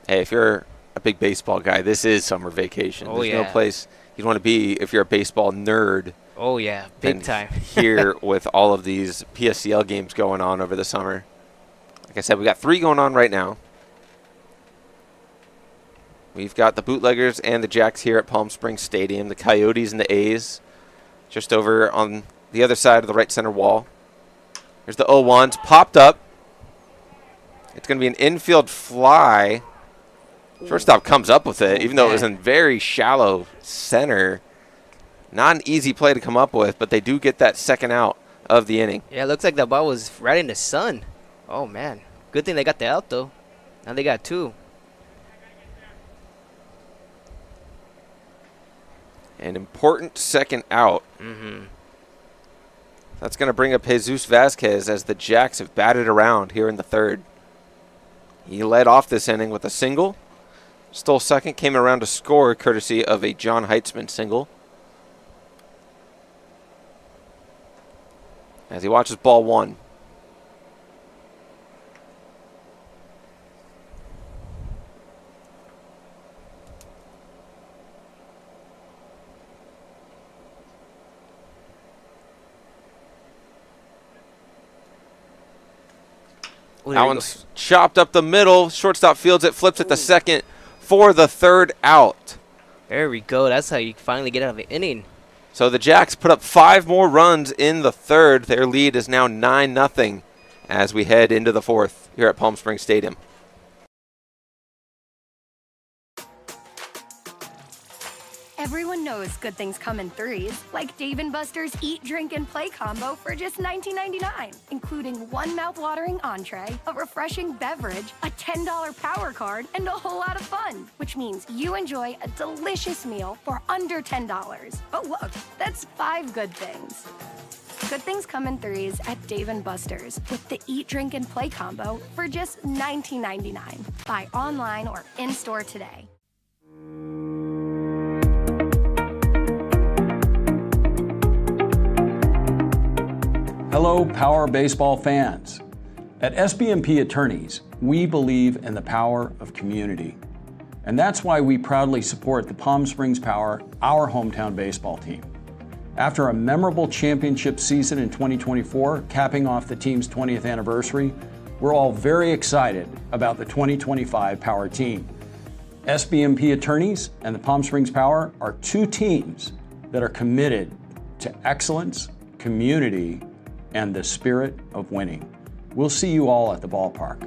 [SPEAKER 1] Hey, if you're a big baseball guy, this is summer vacation.
[SPEAKER 8] Oh,
[SPEAKER 1] There's
[SPEAKER 8] yeah.
[SPEAKER 1] no place you'd want to be if you're a baseball nerd.
[SPEAKER 8] Oh, yeah, big
[SPEAKER 1] than
[SPEAKER 8] time.
[SPEAKER 1] here with all of these PSCL games going on over the summer. Like I said, we got 3 going on right now. We've got the Bootleggers and the Jacks here at Palm Springs Stadium. The Coyotes and the A's just over on the other side of the right center wall. Here's the 0-1s. Popped up. It's going to be an infield fly. Shortstop comes up with it, even though it was in very shallow center. Not an easy play to come up with, but they do get that second out of the inning.
[SPEAKER 8] Yeah, it looks like that ball was right in the sun. Oh, man. Good thing they got the out, though. Now they got 2.
[SPEAKER 1] An important second out. That's going to bring up Jesus Vasquez as the Jacks have batted around here in the 3rd. He led off this inning with a single. Stole second, came around to score courtesy of a John Heitzman single. As he watches ball 1. That one's chopped up the middle. Shortstop fields it, flips it to second for the 3rd out.
[SPEAKER 8] There we go. That's how you finally get out of the inning.
[SPEAKER 1] So the Jacks put up 5 more runs in the 3rd. Their lead is now 9-0 as we head into the 4th here at Palm Springs Stadium.
[SPEAKER 9] Everyone knows good things come in threes, like Dave & Buster's Eat, Drink, and Play combo for just $19.99, including one mouth-watering entree, a refreshing beverage, a $10 power card, and a whole lot of fun, which means you enjoy a delicious meal for under $10. Oh, look, that's 5 good things. Good things come in threes at Dave & Buster's with the Eat, Drink, and Play combo for just $19.99. Buy online or in-store today.
[SPEAKER 10] Hello, Power Baseball fans. At SBMP Attorneys, we believe in the power of community. And that's why we proudly support the Palm Springs Power, our hometown baseball team. After a memorable championship season in 2024, capping off the team's 20th anniversary, we're all very excited about the 2025 Power team. SBMP Attorneys and the Palm Springs Power are 2 teams that are committed to excellence, community, and the spirit of winning. We'll see you all at the ballpark.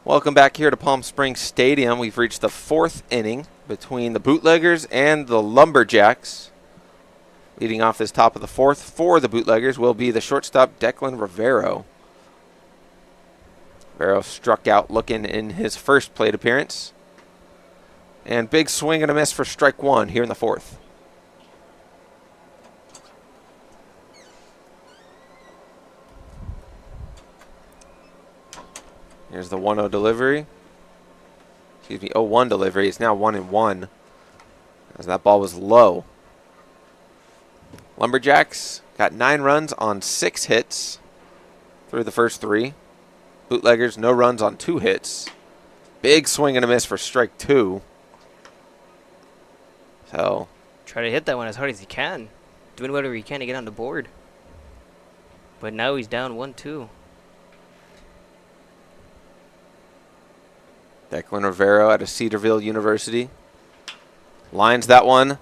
[SPEAKER 1] Welcome back here to Palm Springs Stadium. We've reached the 4th inning between the Bootleggers and the Lumberjacks. Leading off this top of the 4th for the Bootleggers will be the shortstop Declan Rivero. Rivero struck out looking in his first plate appearance. And big swing and a miss for strike 1 here in the 4th. Here's the 1-0 delivery. Excuse me, 0-1 delivery. It's now 1-1 as that ball was low. Lumberjacks got 9 runs on 6 hits through the first 3. Bootleggers, no runs on 2 hits. Big swing and a miss for strike 2. So
[SPEAKER 8] Try to hit that one as hard as he can. Doing whatever he can to get on the board. But now he's down 1-2.
[SPEAKER 1] Declan Rivero out of Cedarville University lines that one.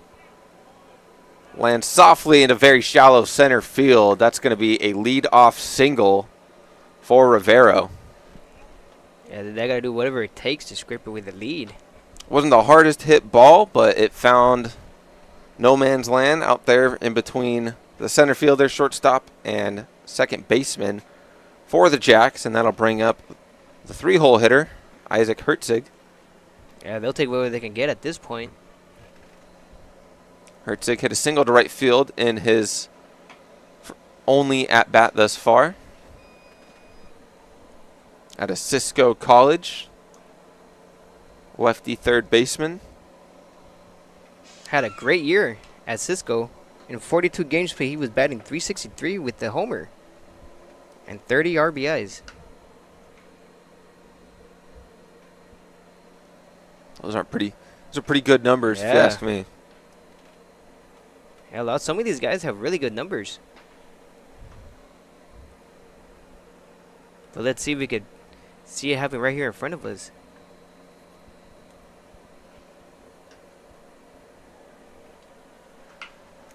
[SPEAKER 1] Lands softly into very shallow center field. That's going to be a lead-off single for Rivero.
[SPEAKER 8] Yeah, they got to do whatever it takes to scrape it with a lead.
[SPEAKER 1] Wasn't the hardest hit ball, but it found no man's land out there in between the center fielder, shortstop, and second baseman for the Jacks, and that'll bring up the 3-hole hitter, Isaac Hertzig.
[SPEAKER 8] Yeah, they'll take whatever they can get at this point.
[SPEAKER 1] Hertzig hit a single to right field in his only at-bat thus far. At a Cisco College, lefty third baseman.
[SPEAKER 8] Had a great year at Cisco. In 42 games played, he was batting .363 with the homer and 30 RBIs.
[SPEAKER 1] Those are pretty good numbers, if you ask me.
[SPEAKER 8] Yeah, some of these guys have really good numbers. But let's see if we could see it happen right here in front of us.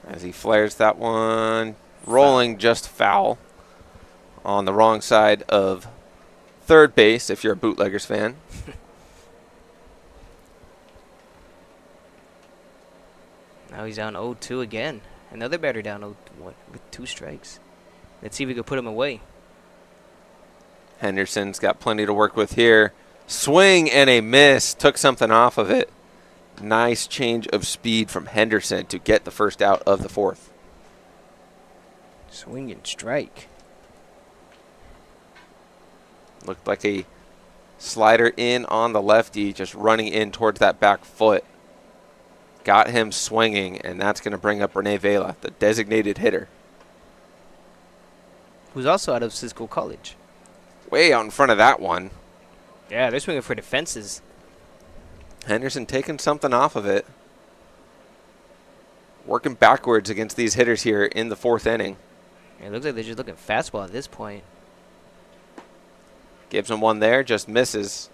[SPEAKER 1] As he flares that one, rolling just foul on the wrong side of third base if you're a Bootleggers fan.
[SPEAKER 8] Now he's down 0-2 again. Another batter down 0-1 with 2 strikes. Let's see if we can put him away.
[SPEAKER 1] Henderson's got plenty to work with here. Swing and a miss. Took something off of it. Nice change of speed from Henderson to get the first out of the 4th.
[SPEAKER 8] Swing and strike.
[SPEAKER 1] Looked like a slider in on the lefty, just running in towards that back foot. Got him swinging, and that's going to bring up Rene Vela, the designated hitter.
[SPEAKER 8] Who's also out of Cisco College.
[SPEAKER 1] Way out in front of that one.
[SPEAKER 8] Yeah, they're swinging for the fences.
[SPEAKER 1] Henderson taking something off of it. Working backwards against these hitters here in the 4th inning.
[SPEAKER 8] It looks like they're just looking fastball at this point.
[SPEAKER 1] Gives him one there, just misses.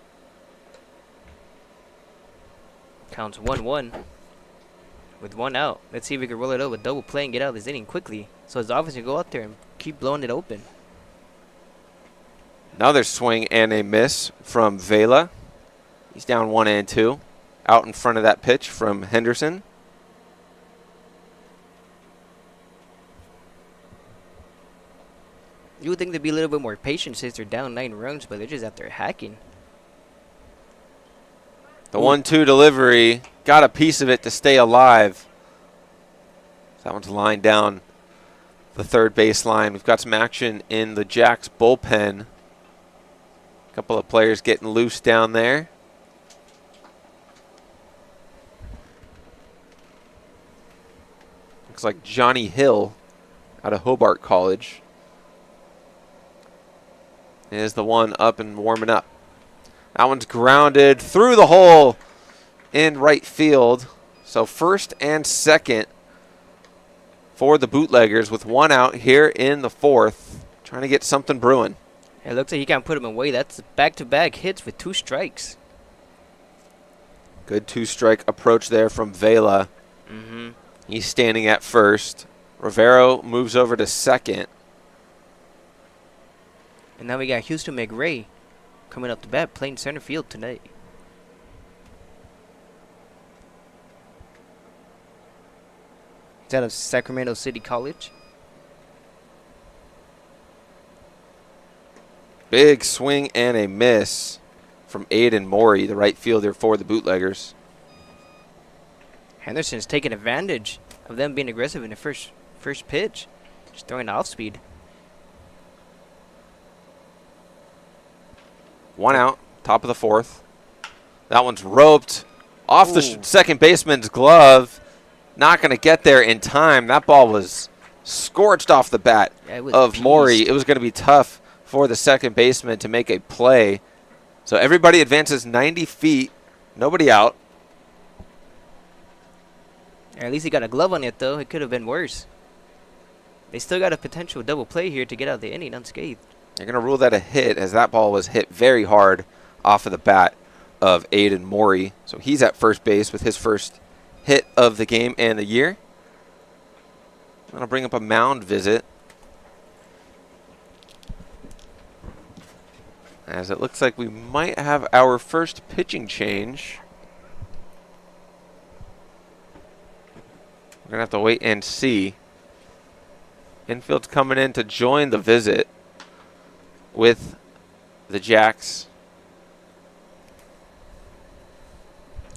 [SPEAKER 8] Counts 1-1 with 1 out. Let's see if we can roll it up with double play and get out of this inning quickly. So his offense can go out there and keep blowing it open.
[SPEAKER 1] Another swing and a miss from Vela. He's down 1-2. Out in front of that pitch from Henderson.
[SPEAKER 8] You would think they'd be a little bit more patient since they're down 9 runs, but they're just out there hacking.
[SPEAKER 1] The 1-2 delivery. Got a piece of it to stay alive. That one's lined down the third baseline. We've got some action in the Jacks bullpen. A couple of players getting loose down there. Looks like Johnny Hill out of Hobart College is the one up and warming up. That one's grounded through the hole in right field. So first and second for the Bootleggers with 1 out here in the 4th. Trying to get something brewing.
[SPEAKER 8] It looks like he can't put him away. That's back-to-back hits with 2 strikes.
[SPEAKER 1] Good 2-strike approach there from Vela.
[SPEAKER 8] Mm-hmm.
[SPEAKER 1] He's standing at first. Rivero moves over to second.
[SPEAKER 8] And now we got Houston McRae coming up to bat, playing center field tonight. He's out of Sacramento City College.
[SPEAKER 1] Big swing and a miss from Aiden Morey, the right fielder for the Bootleggers.
[SPEAKER 8] Henderson's taking advantage of them being aggressive in the first pitch. Just throwing off speed.
[SPEAKER 1] One out, top of the fourth. That one's roped off the second baseman's glove. Not going to get there in time. That ball was scorched off the bat of Maury. It was going to be tough for the second baseman to make a play. So everybody advances 90 feet. Nobody out.
[SPEAKER 8] At least he got a glove on it, though. It could have been worse. They still got a potential double play here to get out the inning unscathed.
[SPEAKER 1] They're going to rule that a hit, as that ball was hit very hard off of the bat of Aiden Maury. So he's at first base with his first hit of the game and the year. I'm going to bring up a mound visit, as it looks like we might have our first pitching change. We're going to have to wait and see. Infield's coming in to join the visit with the Jacks.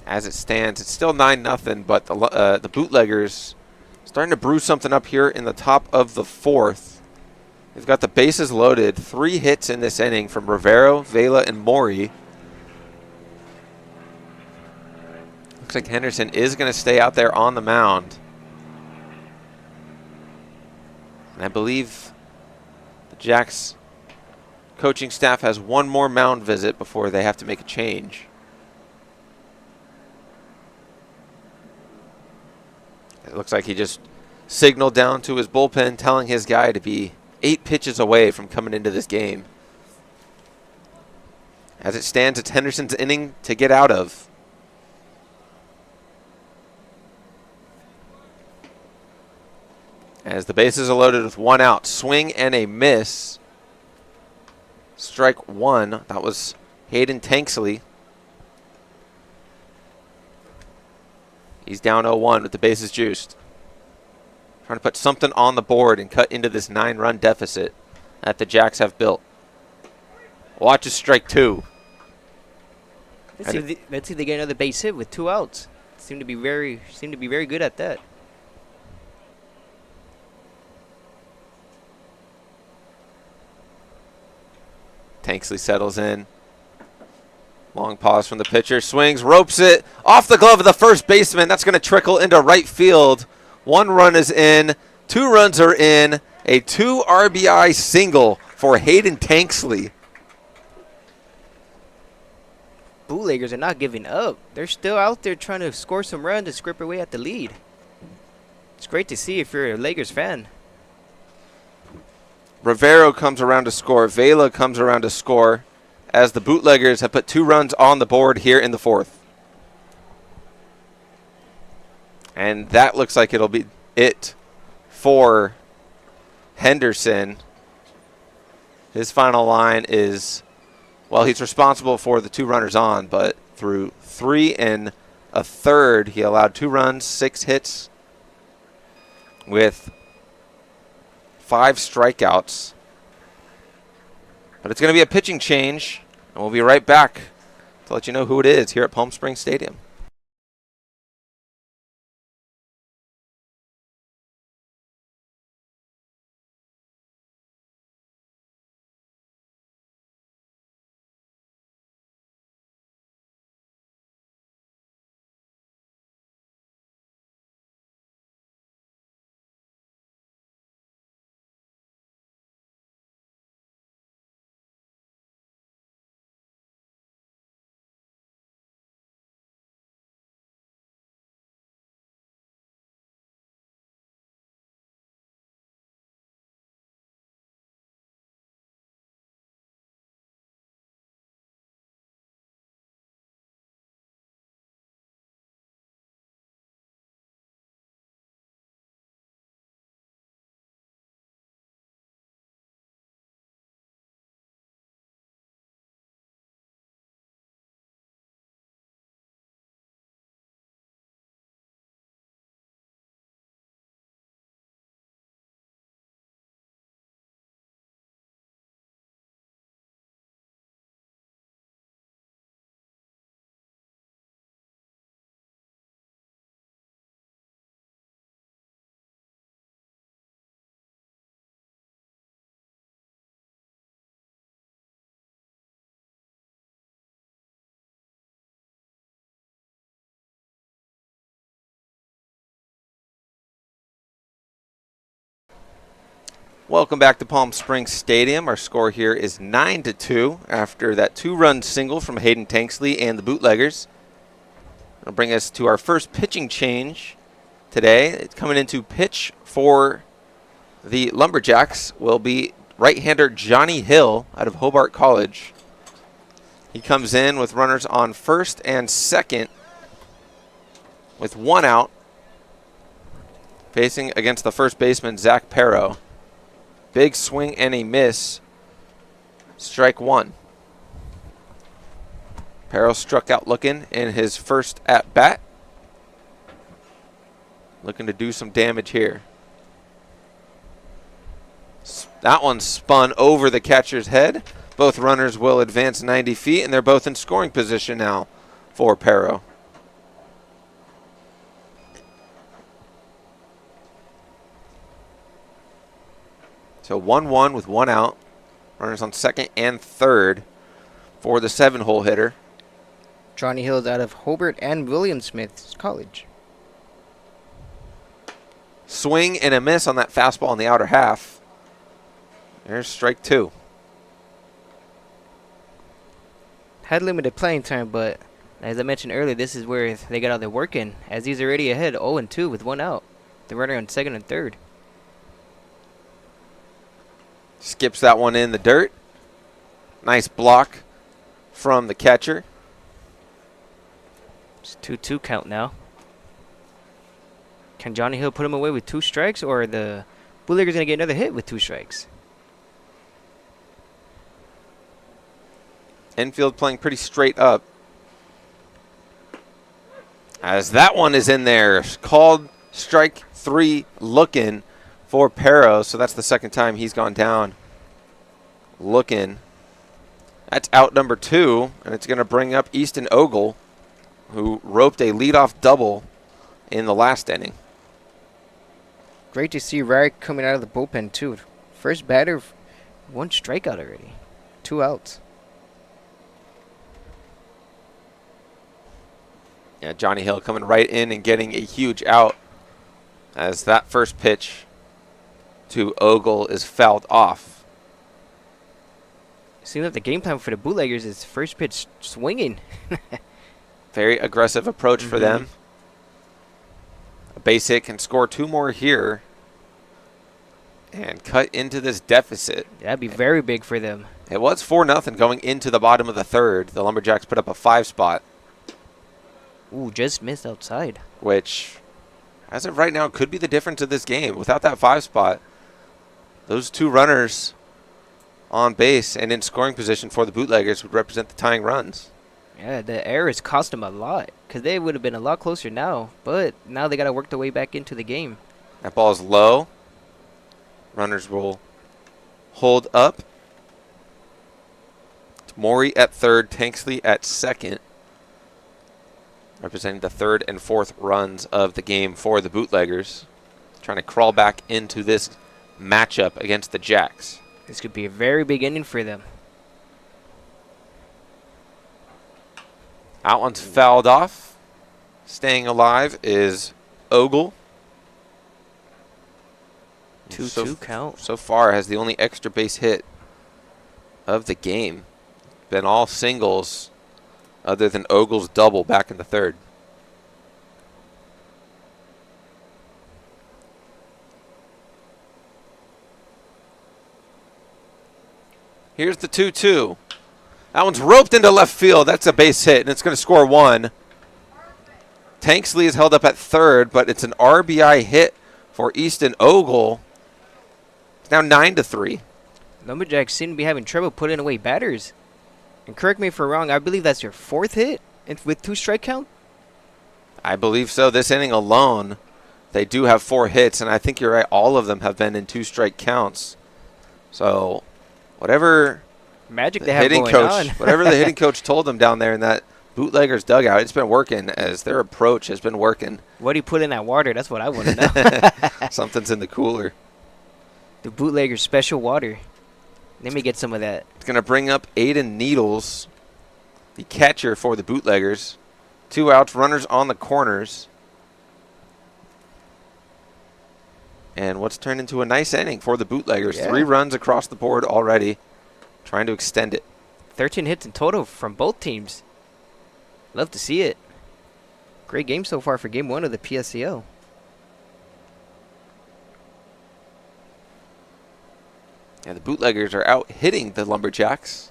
[SPEAKER 1] As it stands, it's still 9-0, but the Bootleggers starting to brew something up here in the top of the fourth. They've got the bases loaded. 3 hits in this inning from Rivero, Vela, and Maury. Looks like Henderson is going to stay out there on the mound. And I believe the Jacks coaching staff has one more mound visit before they have to make a change. It looks like he just signaled down to his bullpen telling his guy to be 8 pitches away from coming into this game. As it stands, it's Henderson's inning to get out of. As the bases are loaded with 1 out. Swing and a miss. Strike 1. That was Hayden Tanksley. He's down 0-1 with the bases juiced. Trying to put something on the board and cut into this 9-run deficit that the Jacks have built. Watch is strike 2.
[SPEAKER 8] Let's see if they get another base hit with 2 outs. Seem to be very good at that.
[SPEAKER 1] Tanksley settles in. Long pause from the pitcher. Swings, ropes it. Off the glove of the first baseman. That's going to trickle into right field. 1 run is in. 2 runs are in. A 2 RBI single for Hayden Tanksley.
[SPEAKER 8] Bootleggers are not giving up. They're still out there trying to score some runs and scrape away at the lead. It's great to see if you're a Lakers fan.
[SPEAKER 1] Rivero comes around to score. Vela comes around to score, as the Bootleggers have put 2 runs on the board here in the 4th. And that looks like it'll be it for Henderson. His final line is, well, he's responsible for the 2 runners on, but through 3 1/3, he allowed 2 runs, 6 hits, with 5 strikeouts. But it's going to be a pitching change, and we'll be right back to let you know who it is here at Palm Springs Stadium. Welcome back to Palm Springs Stadium. Our score here is 9-2 after that 2-run single from Hayden Tanksley and the Bootleggers. It'll bring us to our first pitching change today. It's coming into pitch for the Lumberjacks will be right-hander Johnny Hill out of Hobart College. He comes in with runners on first and second with 1 out, facing against the first baseman, Zach Perro. Big swing and a miss. Strike 1. Perro struck out looking in his first at-bat. Looking to do some damage here. That one spun over the catcher's head. Both runners will advance 90 feet, and they're both in scoring position now for Perro. So 1-1 with 1 out. Runners on second and third for the 7-hole hitter.
[SPEAKER 8] Johnny Hill is out of Hobart and William Smith College.
[SPEAKER 1] Swing and a miss on that fastball in the outer half. There's strike 2.
[SPEAKER 8] Had limited playing time, but as I mentioned earlier, this is where they got all their work in, as he's already ahead 0-2 with 1 out. The runner on second and third.
[SPEAKER 1] Skips that one in the dirt. Nice block from the catcher.
[SPEAKER 8] It's 2-2 count now. Can Johnny Hill put him away with 2 strikes, or are the Bootleggers going to get another hit with 2 strikes?
[SPEAKER 1] Infield playing pretty straight up. As that one is in there. Called strike 3 looking for Perro. So that's the second time he's gone down looking. That's out number 2. And it's going to bring up Easton Ogle, who roped a leadoff double in the last inning.
[SPEAKER 8] Great to see Ryrick coming out of the bullpen, too. First batter, 1 strikeout already. 2 outs.
[SPEAKER 1] Yeah, Johnny Hill coming right in and getting a huge out as that first pitch to Ogle is fouled off.
[SPEAKER 8] Seems like the game plan for the Bootleggers is first pitch swinging.
[SPEAKER 1] Very aggressive approach for them. A base hit can score 2 more here and cut into this deficit.
[SPEAKER 8] That'd be very big for them.
[SPEAKER 1] It was 4-0 going into the bottom of the third. The Lumberjacks put up a 5 spot.
[SPEAKER 8] Ooh, just missed outside.
[SPEAKER 1] Which, as of right now, could be the difference of this game. Without that 5 spot, those 2 runners on base and in scoring position for the Bootleggers would represent the tying runs.
[SPEAKER 8] Yeah, the errors cost them a lot, because they would have been a lot closer now. But now they got to work their way back into the game.
[SPEAKER 1] That ball is low. Runners will hold up. It's Morey at third, Tanksley at second, representing the 3rd and 4th runs of the game for the Bootleggers. Trying to crawl back into this matchup against the Jacks.
[SPEAKER 8] This could be a very big inning for them.
[SPEAKER 1] That one's fouled off. Staying alive is Ogle.
[SPEAKER 8] 2-2 count.
[SPEAKER 1] So far has the only extra base hit of the game. Been all singles other than Ogle's double back in the 3rd. Here's the 2-2. That one's roped into left field. That's a base hit, and it's going to score 1. Tanksley is held up at third, but it's an RBI hit for Easton Ogle. It's now 9-3.
[SPEAKER 8] Lumberjacks seem to be having trouble putting away batters. And correct me if I'm wrong, I believe that's your 4th hit with 2 strike count?
[SPEAKER 1] I believe so. This inning alone, they do have 4 hits, and I think you're right. All of them have been in 2 strike counts. So whatever
[SPEAKER 8] magic
[SPEAKER 1] the
[SPEAKER 8] they have
[SPEAKER 1] hitting
[SPEAKER 8] going
[SPEAKER 1] coach,
[SPEAKER 8] on.
[SPEAKER 1] whatever the hitting coach told them down there in that Bootleggers dugout, it's been working as their approach has been working.
[SPEAKER 8] What do you put in that water? That's what I want to know.
[SPEAKER 1] Something's in the cooler.
[SPEAKER 8] The Bootleggers special water. Let me get some of that.
[SPEAKER 1] It's going to bring up Aiden Needles, the catcher for the Bootleggers. 2 outs, runners on the corners. And what's turned into a nice inning for the Bootleggers.
[SPEAKER 8] Yeah.
[SPEAKER 1] 3 runs across the board already, trying to extend it.
[SPEAKER 8] 13 hits in total from both teams. Love to see it. Great game so far for Game 1 of the PSCL.
[SPEAKER 1] Yeah, the Bootleggers are out hitting the Lumberjacks.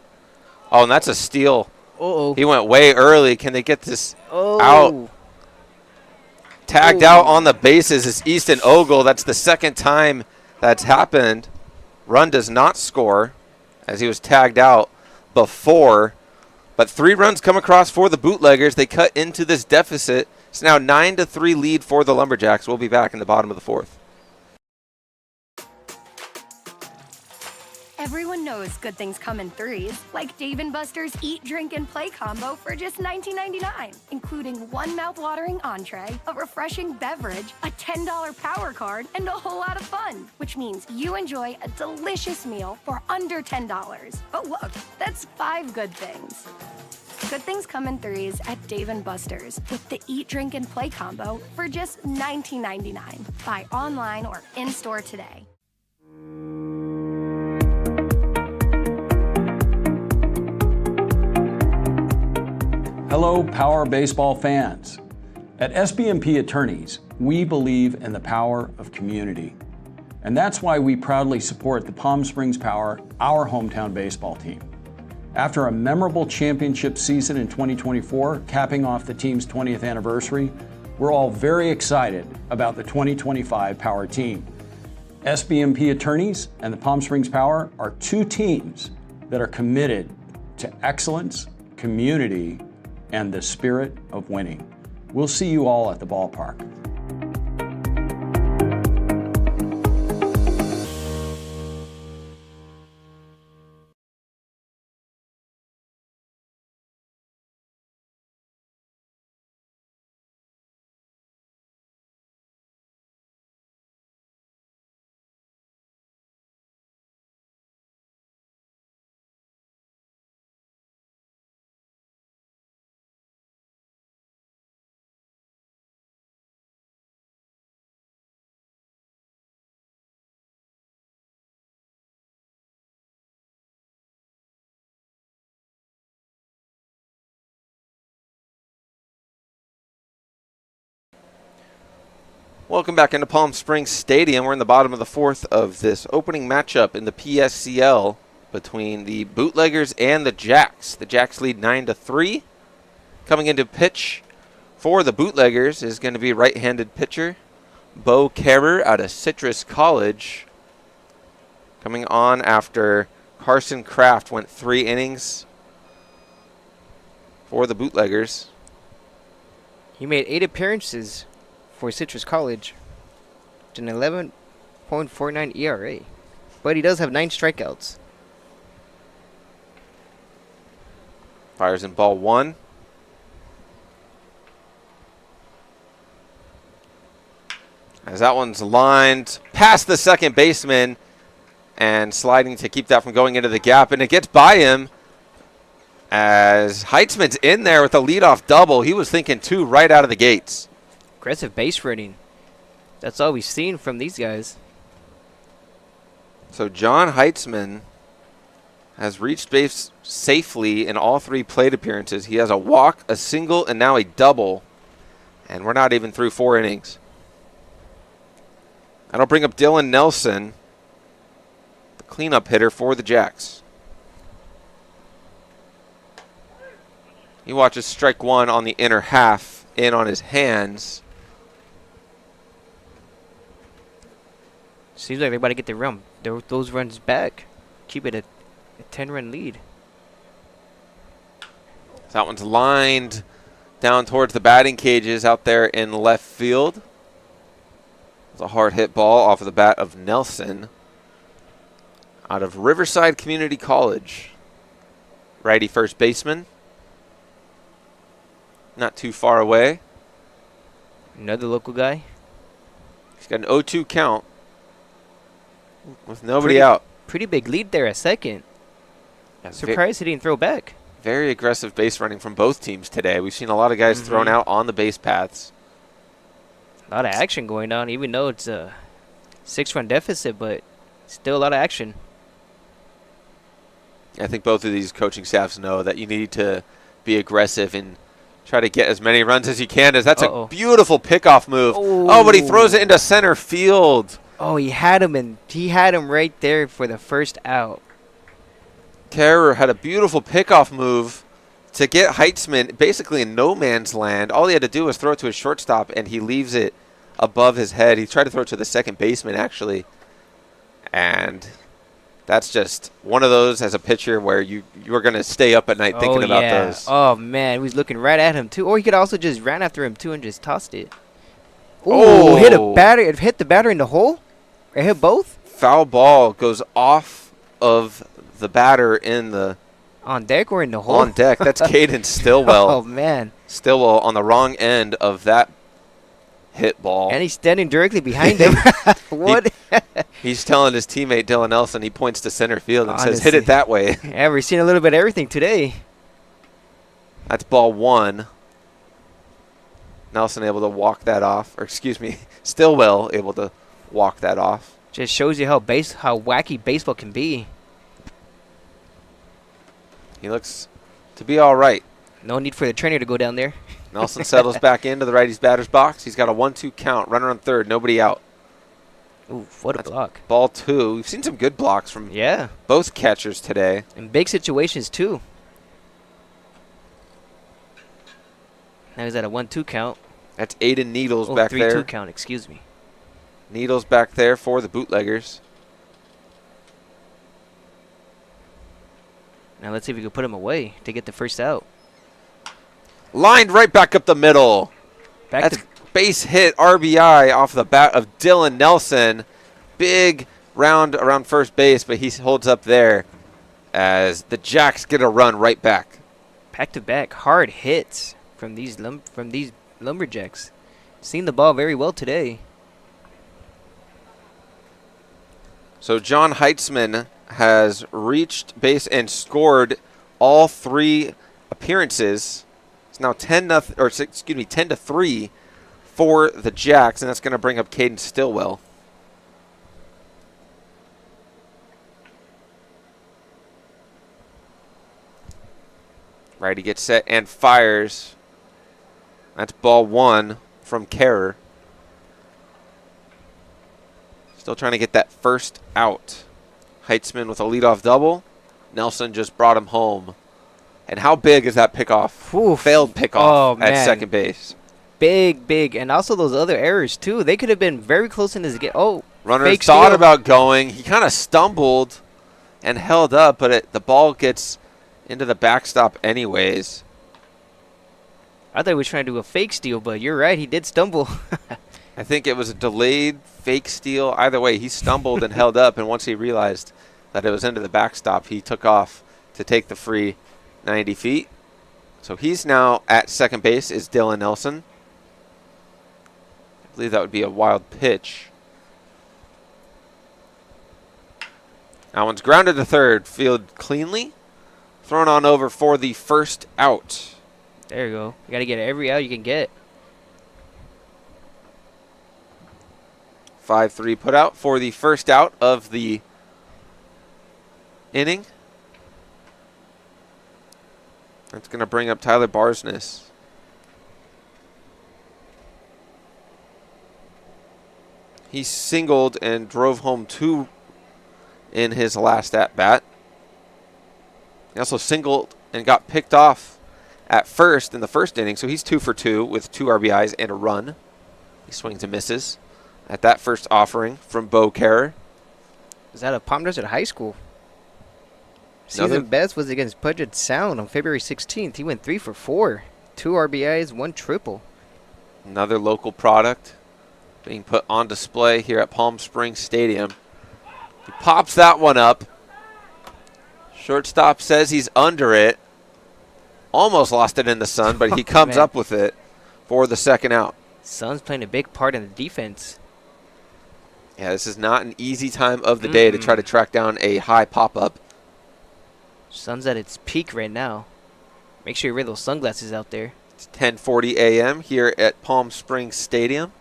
[SPEAKER 1] Oh, and that's a steal.
[SPEAKER 8] Uh-oh.
[SPEAKER 1] He went way early. Can they get this
[SPEAKER 8] Oh.
[SPEAKER 1] out? Tagged out on the bases is Easton Ogle. That's the second time that's happened. Run does not score as he was tagged out before. But 3 runs come across for the Bootleggers. They cut into this deficit. It's now 9-3 lead for the Lumberjacks. We'll be back in the bottom of the 4th.
[SPEAKER 9] Everyone knows good things come in threes, like Dave & Buster's Eat, Drink, and Play combo for just $19.99, including 1 mouth-watering entree, a refreshing beverage, a $10 power card, and a whole lot of fun, which means you enjoy a delicious meal for under $10. Oh, look, that's 5 good things. Good things come in threes at Dave & Buster's with the Eat, Drink, and Play combo for just $19.99. Buy online or in-store today.
[SPEAKER 10] Hello, Power Baseball fans. At SBMP Attorneys, we believe in the power of community. And that's why we proudly support the Palm Springs Power, our hometown baseball team. After a memorable championship season in 2024, capping off the team's 20th anniversary, we're all very excited about the 2025 Power team. SBMP Attorneys and the Palm Springs Power are 2 teams that are committed to excellence, community, and the spirit of winning. We'll see you all at the ballpark.
[SPEAKER 1] Welcome back into Palm Springs Stadium. We're in the bottom of the 4th of this opening matchup in the PSCL between the Bootleggers and the Jacks. The Jacks lead 9-3. Coming into pitch for the Bootleggers is going to be right-handed pitcher Bo Kerrer out of Citrus College. Coming on after Carson Kraft went 3 innings for the Bootleggers.
[SPEAKER 8] He made 8 appearances for Citrus College, an 11.49 ERA. But he does have 9 strikeouts.
[SPEAKER 1] Fires in ball 1. As that one's lined past the second baseman and sliding to keep that from going into the gap. And it gets by him as Heitzman's in there with a leadoff double. He was thinking 2 right out of the gates.
[SPEAKER 8] Aggressive base running. That's all we've seen from these guys.
[SPEAKER 1] So John Heitzman has reached base safely in all 3 plate appearances. He has a walk, a single, and now a double. And we're not even through 4 innings. That'll bring up Dylan Nelson, the cleanup hitter for the Jacks. He watches strike 1 on the inner half, in on his hands.
[SPEAKER 8] Seems like they're about to get those runs back. Keep it a 10-run lead.
[SPEAKER 1] That one's lined down towards the batting cages out there in left field. It's a hard hit ball off of the bat of Nelson out of Riverside Community College. Righty first baseman. Not too far away.
[SPEAKER 8] Another local guy.
[SPEAKER 1] He's got an 0-2 count with nobody out.
[SPEAKER 8] Pretty big lead there at second.
[SPEAKER 1] Yeah,
[SPEAKER 8] Surprised he didn't throw back.
[SPEAKER 1] Very aggressive base running from both teams today. We've seen a lot of guys thrown out on the base paths.
[SPEAKER 8] A lot of action going on, even though it's 6-run deficit, but still a lot of action.
[SPEAKER 1] I think both of these coaching staffs know that you need to be aggressive and try to get as many runs as you can. As that's a beautiful pickoff move. Oh, but he throws it into center field.
[SPEAKER 8] Oh, he had him right there for the first out.
[SPEAKER 1] Kerr had a beautiful pickoff move to get Heitzman basically in no man's land. All he had to do was throw it to his shortstop, and he leaves it above his head. He tried to throw it to the second baseman, actually. And that's just one of those as a pitcher where you are going to stay up at night thinking about those.
[SPEAKER 8] Oh, man. He was looking right at him, too. Or he could also just ran after him, too, and just tossed it.
[SPEAKER 1] Oh,
[SPEAKER 8] hit the batter in the hole? Or hit both?
[SPEAKER 1] Foul ball goes off of the batter in the...
[SPEAKER 8] On deck or in the hole?
[SPEAKER 1] On deck. That's Caden Stillwell.
[SPEAKER 8] Oh, man.
[SPEAKER 1] Stillwell on the wrong end of that hit ball.
[SPEAKER 8] And he's standing directly behind him. What?
[SPEAKER 1] He's telling his teammate Dylan Nelson, he points to center field and says, hit it that way.
[SPEAKER 8] Yeah, we're seeing a little bit of everything today.
[SPEAKER 1] That's ball one. Nelson able to walk that off. Or excuse me, Stillwell able to walk that off.
[SPEAKER 8] Just shows you how wacky baseball can be.
[SPEAKER 1] He looks to be all right.
[SPEAKER 8] No need for the trainer to go down there.
[SPEAKER 1] Nelson settles back into the righty's batter's box. He's got a 1-2 count. Runner on third. Nobody out.
[SPEAKER 8] Ooh, what a block.
[SPEAKER 1] Ball two. We've seen some good blocks from both catchers today.
[SPEAKER 8] In big situations, too. Now he's at a 1-2 count.
[SPEAKER 1] That's Aiden Needles back there.
[SPEAKER 8] 3-2 count, excuse me.
[SPEAKER 1] Needles back there for the Bootleggers.
[SPEAKER 8] Now let's see if we can put him away to get the first out.
[SPEAKER 1] Lined right back up the middle. That's base hit RBI off the bat of Dylan Nelson. Big round around first base, but he holds up there as the Jacks get a run right back.
[SPEAKER 8] Back-to-back hard hits from these Lumberjacks. Seen the ball very well today.
[SPEAKER 1] So John Heitzman has reached base and scored all three appearances. It's now 10-3 for the Jacks, and that's going to bring up Caden Stillwell. Righty gets set and fires. That's ball one from Kerr. Still trying to get that first out. Heitzman with a leadoff double. Nelson just brought him home. And how big is that pickoff?
[SPEAKER 8] Oof.
[SPEAKER 1] Failed pickoff at second base.
[SPEAKER 8] Big. And also those other errors, too. They could have been very close in this game. Oh,
[SPEAKER 1] runner thought about going. He kind of stumbled and held up, but the ball gets into the backstop anyways.
[SPEAKER 8] I thought he was trying to do a fake steal, but you're right. He did stumble.
[SPEAKER 1] I think it was a delayed fake steal. Either way, he stumbled and held up, and once he realized that it was into the backstop, he took off to take the free 90 feet. So he's now at second base is Dylan Nelson. I believe that would be a wild pitch. That one's grounded to third, fielded cleanly. Thrown on over for the first out.
[SPEAKER 8] There you go. You got to get every out you can get.
[SPEAKER 1] 5-3 put out for the first out of the inning. That's going to bring up Tyler Barsness. He singled and drove home 2 in his last at-bat. He also singled and got picked off at first in the first inning, so he's 2 for 2 with 2 RBIs and a run. He swings and misses at that first offering from Bo Kerr.
[SPEAKER 8] Is that a Palm Desert High School? Season best was against Puget Sound on February 16th. He went 3 for 4. 2 RBIs, 1 triple.
[SPEAKER 1] Another local product being put on display here at Palm Springs Stadium. He pops that one up. Shortstop says he's under it. Almost lost it in the sun, but he comes up with it for the second out.
[SPEAKER 8] Sun's playing a big part in the defense.
[SPEAKER 1] Yeah, this is not an easy time of the day to try to track down a high pop-up.
[SPEAKER 8] Sun's at its peak right now. Make sure you wear those sunglasses out there.
[SPEAKER 1] It's 10:40 a.m. here at Palm Springs Stadium.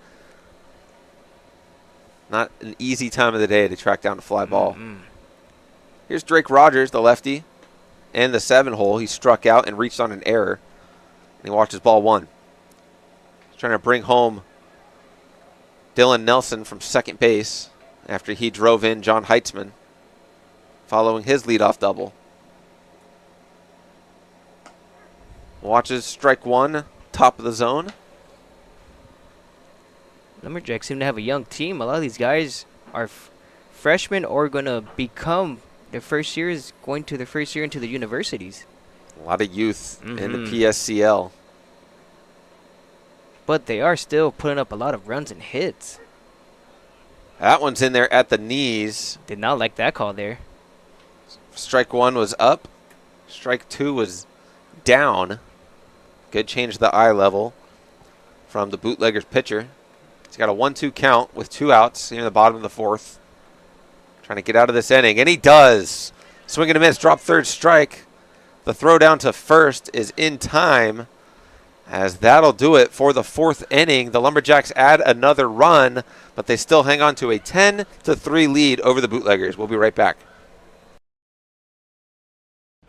[SPEAKER 1] Not an easy time of the day to track down a fly ball. Here's Drake Rogers, the lefty, and the 7-hole. He struck out and reached on an error. And he watches ball 1. He's trying to bring home Dylan Nelson from second base after he drove in John Heitzman, following his leadoff double. Watches strike 1, top of the zone.
[SPEAKER 8] Lumberjacks seem to have a young team. A lot of these guys are freshmen or going to become their first years, going to their first year into the universities.
[SPEAKER 1] A lot of youth in the PSCL.
[SPEAKER 8] But they are still putting up a lot of runs and hits.
[SPEAKER 1] That one's in there at the knees.
[SPEAKER 8] Did not like that call there.
[SPEAKER 1] Strike 1 was up. Strike 2 was down. Good change to the eye level from the Bootleggers pitcher. He's got a 1-2 count with 2 outs in the bottom of the 4th. Trying to get out of this inning, and he does. Swing and a miss, drop third strike. The throw down to first is in time, as that'll do it for the 4th inning. The Lumberjacks add another run, but they still hang on to a 10-3 lead over the Bootleggers. We'll be right back.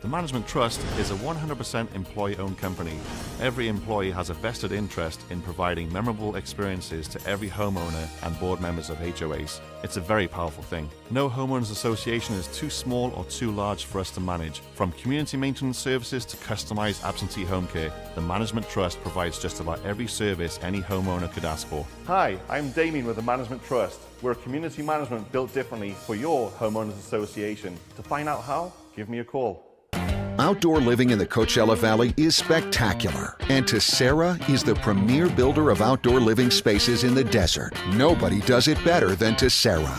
[SPEAKER 11] The Management Trust is a 100% employee-owned company. Every employee has a vested interest in providing memorable experiences to every homeowner and board members of HOAs. It's a very powerful thing. No homeowners association is too small or too large for us to manage. From community maintenance services to customized absentee home care, the Management Trust provides just about every service any homeowner could ask for.
[SPEAKER 12] Hi, I'm Damien with the Management Trust. We're community management built differently for your homeowners association. To find out how, give me a call.
[SPEAKER 13] Outdoor living in the Coachella Valley is spectacular, and Tessera is the premier builder of outdoor living spaces in the desert. Nobody does it better than Tessera.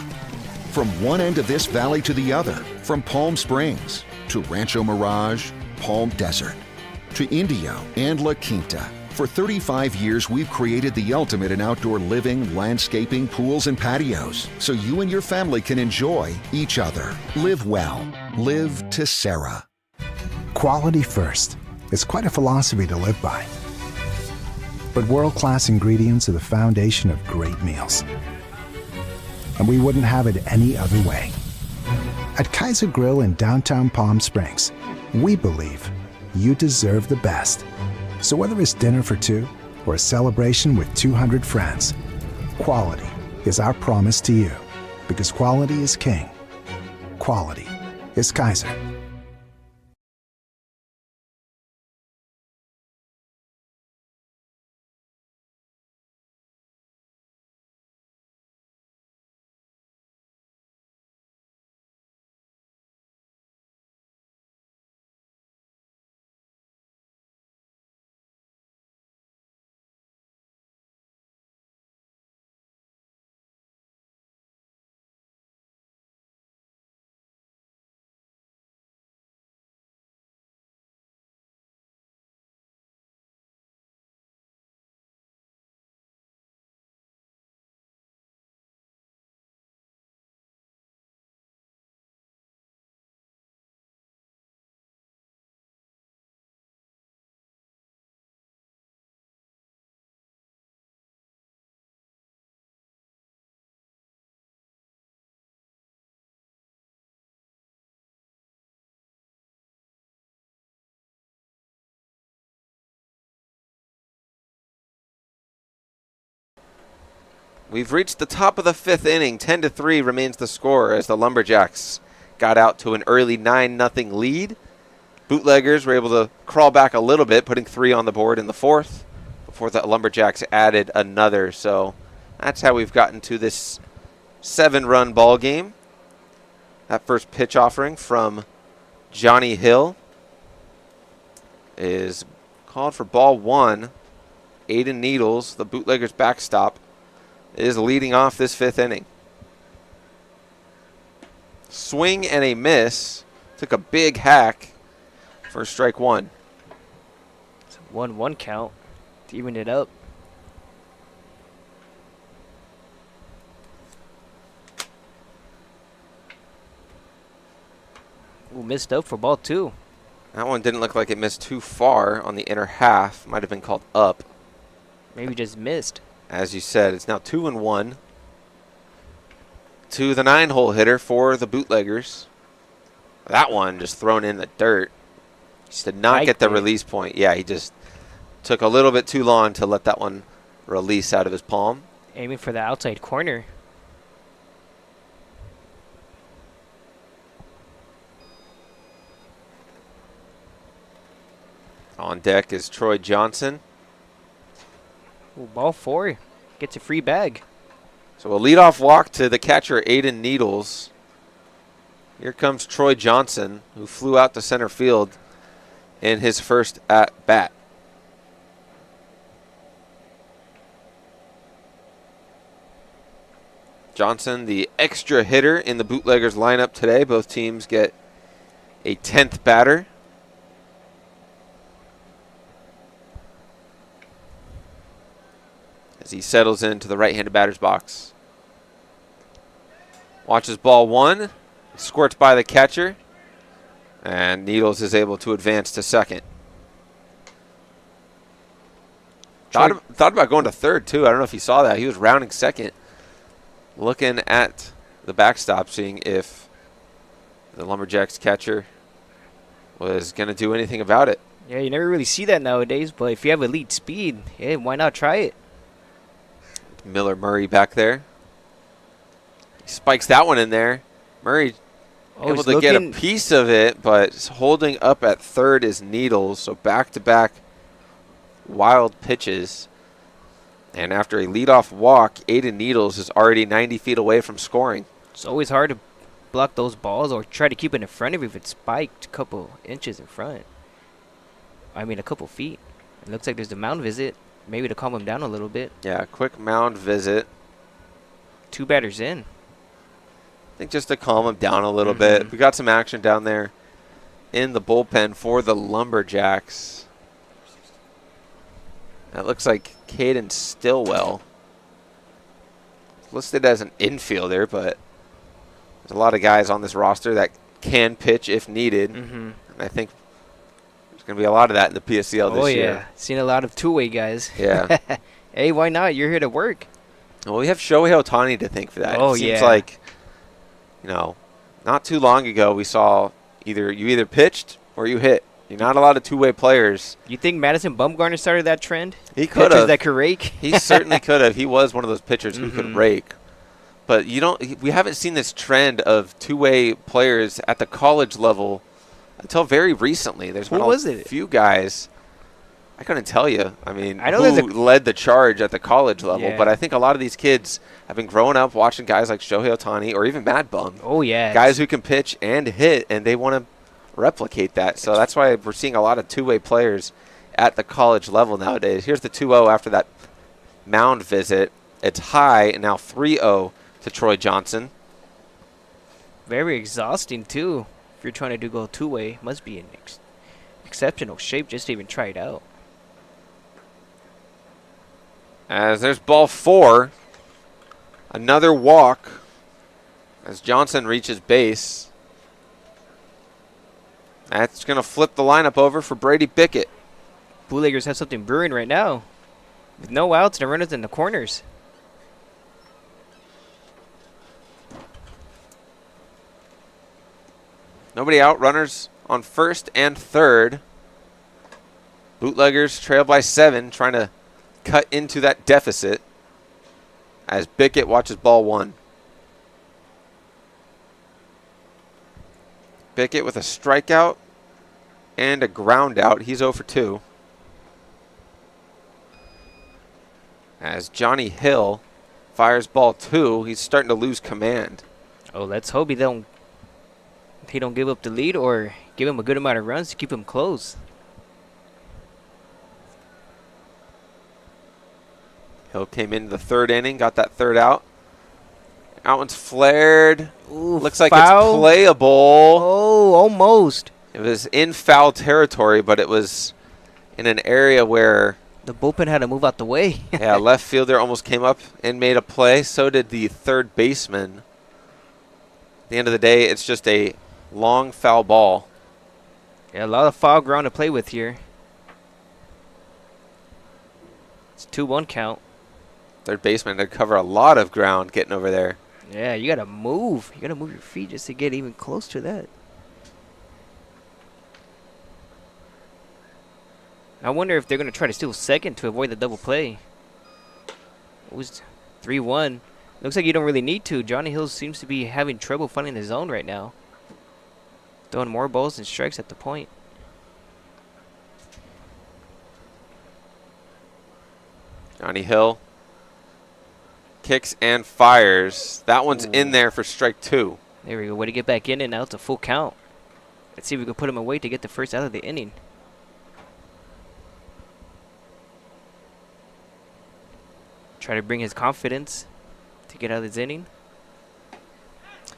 [SPEAKER 13] From one end of this valley to the other, from Palm Springs to Rancho Mirage, Palm Desert, to Indio and La Quinta. For 35 years, we've created the ultimate in outdoor living, landscaping, pools, and patios, so you and your family can enjoy each other. Live well. Live Tessera.
[SPEAKER 14] Quality first. It's quite a philosophy to live by. But world-class ingredients are the foundation of great meals. And we wouldn't have it any other way. At Kaiser Grill in downtown Palm Springs, we believe you deserve the best. So whether it's dinner for 2 or a celebration with 200 friends, quality is our promise to you. Because quality is king. Quality is Kaiser.
[SPEAKER 1] We've reached the top of the 5th inning. 10-3 remains the score as the Lumberjacks got out to an early 9-0 lead. Bootleggers were able to crawl back a little bit, putting 3 on the board in the 4th before the Lumberjacks added another. So that's how we've gotten to this 7-run ball game. That first pitch offering from Johnny Hill is called for ball 1. Aiden Needles, the Bootleggers backstop, is leading off this 5th inning. Swing and a miss. Took a big hack for strike 1.
[SPEAKER 8] It's a 1-1 count to even it up. Ooh, missed up for ball 2.
[SPEAKER 1] That one didn't look like it missed too far on the inner half. Might have been called up.
[SPEAKER 8] Maybe just missed.
[SPEAKER 1] As you said, it's now 2-1. to the 9-hole hitter for the Bootleggers. That one just thrown in the dirt. Did not get the release point. Yeah, he just took a little bit too long to let that one release out of his palm.
[SPEAKER 15] Aiming for the outside corner.
[SPEAKER 1] On deck is Troy Johnson.
[SPEAKER 15] Ooh, ball 4. Gets a free bag.
[SPEAKER 1] So a leadoff walk to the catcher, Aiden Needles. Here comes Troy Johnson, who flew out to center field in his first at-bat. Johnson, the extra hitter in the Bootleggers lineup today. Both teams get a 10th batter. As he settles into the right-handed batter's box. Watches ball 1. Squirts by the catcher. And Needles is able to advance to second. Thought about going to third, too. I don't know if you saw that. He was rounding second, looking at the backstop, seeing if the Lumberjacks catcher was going to do anything about it.
[SPEAKER 15] Yeah, you never really see that nowadays, but if you have elite speed, hey, why not try it?
[SPEAKER 1] Miller Murray back there. He spikes that one in there. Murray able to get a piece of it, but holding up at third is Needles. So back-to-back wild pitches. And after a leadoff walk, Aiden Needles is already 90 feet away from scoring.
[SPEAKER 15] It's always hard to block those balls or try to keep it in front of you if it's spiked a couple inches in front. I mean, a couple feet. It looks like there's a mound visit, maybe to calm him down a little bit.
[SPEAKER 1] Yeah, quick mound visit.
[SPEAKER 15] 2 batters in.
[SPEAKER 1] I think just to calm him down a little bit. We got some action down there in the bullpen for the Lumberjacks. That looks like Caden Stillwell. Listed as an infielder, but there's a lot of guys on this roster that can pitch if needed. And I think there's going to be a lot of that in the PSCL this year.
[SPEAKER 15] Oh, yeah. Seen a lot of two-way guys.
[SPEAKER 1] Yeah.
[SPEAKER 15] Hey, why not? You're here to work.
[SPEAKER 1] Well, we have Shohei Ohtani to thank for that.
[SPEAKER 15] Oh,
[SPEAKER 1] it seems
[SPEAKER 15] yeah.
[SPEAKER 1] like, you know, not too long ago we saw you either pitched or you hit. You're not a lot of two-way players.
[SPEAKER 15] You think Madison Bumgarner started that trend?
[SPEAKER 1] He could have.
[SPEAKER 15] Pitchers that could rake?
[SPEAKER 1] He certainly could have. He was one of those pitchers who could rake. But we haven't seen this trend of two-way players at the college level until very recently. There's been a few guys. I couldn't tell you. I mean, who led the charge at the college level.
[SPEAKER 15] Yeah.
[SPEAKER 1] But I think a lot of these kids have been growing up watching guys like Shohei Ohtani or even Mad Bum.
[SPEAKER 15] Oh, yeah.
[SPEAKER 1] Guys who can pitch and hit, and they want to replicate that. So that's why we're seeing a lot of two-way players at the college level nowadays. Here's the 2-0 after that mound visit. It's high, and now 3-0 to Troy Johnson.
[SPEAKER 15] Very exhausting, too. If you're trying to go two-way, must be in exceptional shape just to even try it out.
[SPEAKER 1] As there's ball 4. Another walk as Johnson reaches base. That's going to flip the lineup over for Brady Bickett.
[SPEAKER 15] Bootleggers have something brewing right now. With no outs and runners in the corners.
[SPEAKER 1] Nobody out. Runners on first and third. Bootleggers trail by 7, trying to cut into that deficit as Bickett watches ball 1. Bickett with a strikeout and a ground out. He's 0 for 2. As Johnny Hill fires ball 2, he's starting to lose command.
[SPEAKER 15] Oh, let's hope he don't give up the lead or give him a good amount of runs to keep him close.
[SPEAKER 1] Hill came into the 3rd inning, got that 3rd out. That one's flared.
[SPEAKER 15] Ooh,
[SPEAKER 1] looks like
[SPEAKER 15] foul.
[SPEAKER 1] It's playable.
[SPEAKER 15] Oh, almost.
[SPEAKER 1] It was in foul territory, but it was in an area where
[SPEAKER 15] the bullpen had to move out the way.
[SPEAKER 1] yeah, left fielder almost came up and made a play. So did the 3rd baseman. At the end of the day, it's just a long foul ball.
[SPEAKER 15] Yeah, a lot of foul ground to play with here. It's 2-1 count.
[SPEAKER 1] 3rd baseman to cover a lot of ground getting over there.
[SPEAKER 15] Yeah, you gotta move. You gotta move your feet just to get even close to that. I wonder if they're gonna try to steal second to avoid the double play. It was 3-1. Looks like you don't really need to. Johnny Hill seems to be having trouble finding the zone right now. Throwing more balls and strikes at the point.
[SPEAKER 1] Johnny Hill kicks and fires. That one's in there for strike 2.
[SPEAKER 15] There we go. Way to get back in, and now it's a full count. Let's see if we can put him away to get the first out of the inning. Try to bring his confidence to get out of this inning.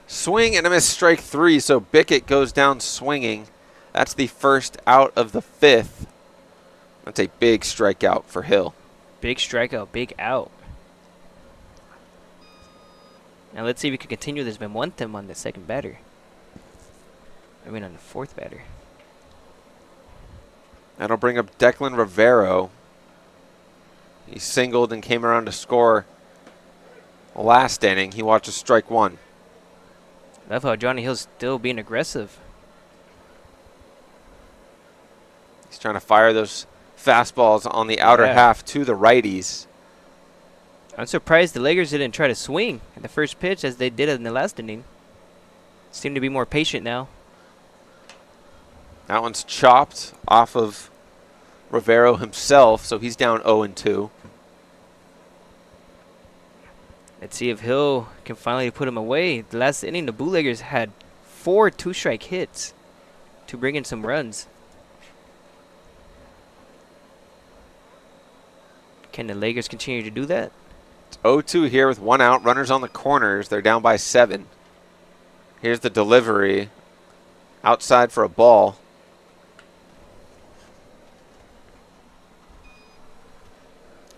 [SPEAKER 1] Swing and a miss, strike 3. So Bickett goes down swinging. That's the first out of the 5th. That's a big strikeout for Hill.
[SPEAKER 15] Big strikeout, big out. Now let's see if we can continue this momentum on the second batter. I mean on the fourth batter.
[SPEAKER 1] That'll bring up Declan Rivero. He singled and came around to score last inning. He watches strike 1.
[SPEAKER 15] Love how Johnny Hill's still being aggressive.
[SPEAKER 1] He's trying to fire those fastballs on the outer half to the righties.
[SPEAKER 15] I'm surprised the Lakers didn't try to swing at the first pitch as they did in the last inning. Seem to be more patient now.
[SPEAKER 1] That one's chopped off of Rivero himself, so he's down 0-2.
[SPEAKER 15] Let's see if Hill can finally put him away. The last inning, the Bootleggers had 4 two-strike hits to bring in some runs. Can the Lakers continue to do that?
[SPEAKER 1] It's 0-2 here with 1 out. Runners on the corners. They're down by 7. Here's the delivery. Outside for a ball.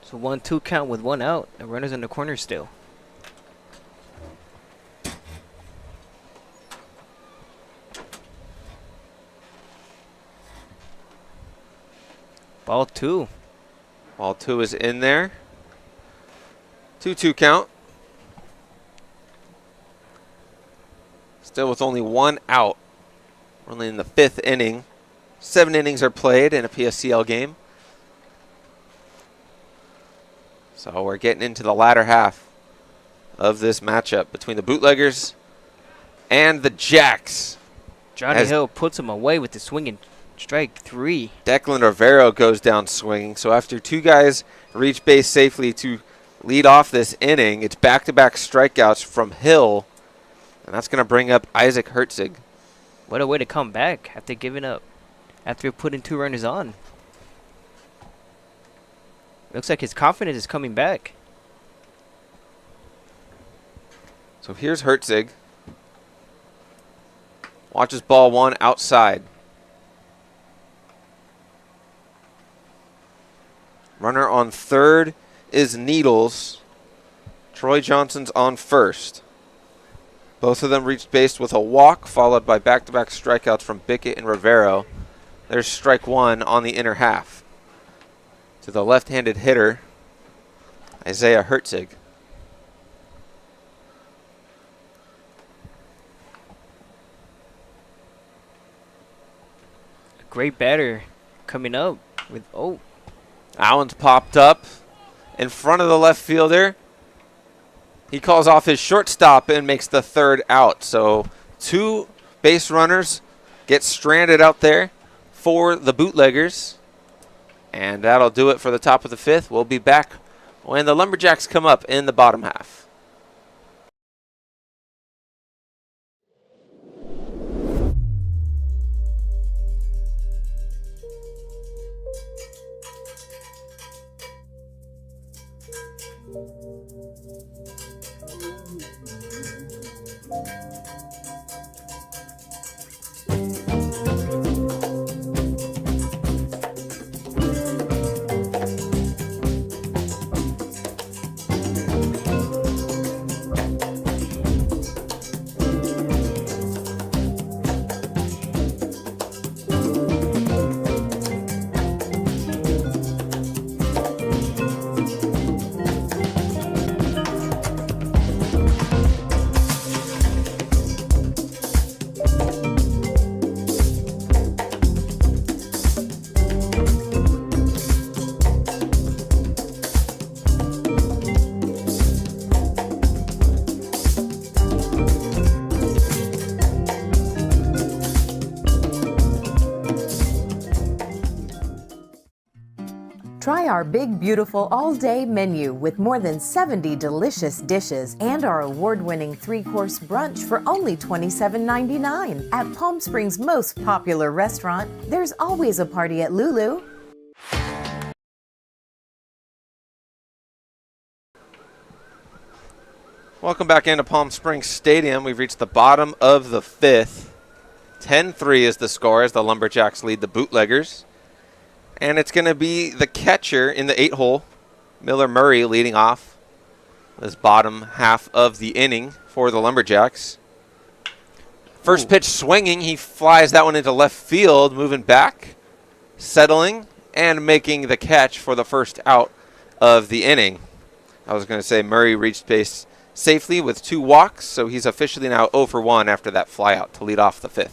[SPEAKER 15] So 1-2 count with 1 out. The runners in the corner still. Ball 2.
[SPEAKER 1] Ball 2 is in there. 2-2 count. Still with only 1 out. We're only in the 5th inning. 7 innings are played in a PSCL game. So we're getting into the latter half of this matchup between the Bootleggers and the Jacks.
[SPEAKER 15] Johnny Hill puts him away with the swinging strike 3.
[SPEAKER 1] Declan Rivero goes down swinging. So after 2 guys reach base safely to lead off this inning, it's back-to-back strikeouts from Hill. And that's going to bring up Isaac Hertzig.
[SPEAKER 15] What a way to come back after giving up, after putting 2 runners on. Looks like his confidence is coming back.
[SPEAKER 1] So here's Hertzig. Watches ball 1 outside. Runner on third is Needles. Troy Johnson's on first. Both of them reached base with a walk, followed by back-to-back strikeouts from Bickett and Rivero. There's strike 1 on the inner half. To the left-handed hitter, Isaiah Hertzig.
[SPEAKER 15] A great batter coming up with
[SPEAKER 1] That one's popped up in front of the left fielder. He calls off his shortstop and makes the 3rd out. So 2 base runners get stranded out there for the Bootleggers. And that'll do it for the top of the 5th. We'll be back when the Lumberjacks come up in the bottom half.
[SPEAKER 16] Try our big, beautiful all-day menu with more than 70 delicious dishes and our award-winning 3-course brunch for only $27.99. At Palm Springs' most popular restaurant, there's always a party at Lulu.
[SPEAKER 1] Welcome back into Palm Springs Stadium. We've reached the bottom of the 5th. 10-3 is the score as the Lumberjacks lead the Bootleggers. And it's going to be the catcher in the 8-hole, Miller Murray, leading off this bottom half of the inning for the Lumberjacks. First pitch swinging. He flies that one into left field, moving back, settling, and making the catch for the first out of the inning. I was going to say Murray reached base safely with 2 walks, so he's officially now 0 for 1 after that flyout to lead off the 5th.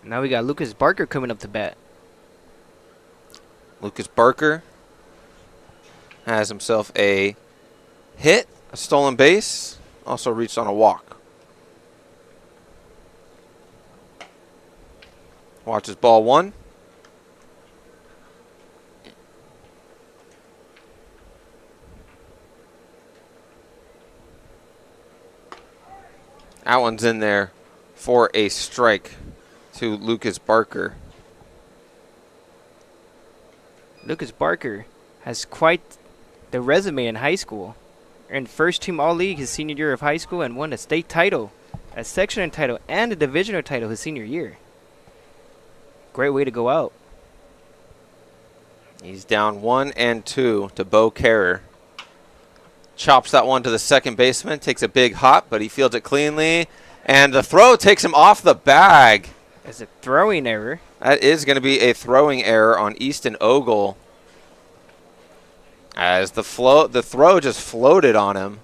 [SPEAKER 15] Now we got Lucas Barker coming up to bat.
[SPEAKER 1] Lucas Barker has himself a hit, a stolen base, also reached on a walk. Watches ball 1. That one's in there for a strike to Lucas Barker.
[SPEAKER 15] Lucas Barker has quite the resume in high school. Earned first-team All-League his senior year of high school and won a state title, a sectional title, and a divisional title his senior year. Great way to go out.
[SPEAKER 1] He's down 1-2 to Bo Kerrer. Chops that one to the second baseman, takes a big hop, but he fields it cleanly. And the throw takes him off the bag.
[SPEAKER 15] That's a throwing error.
[SPEAKER 1] That is going to be a throwing error on Easton Ogle. As the throw just floated on him.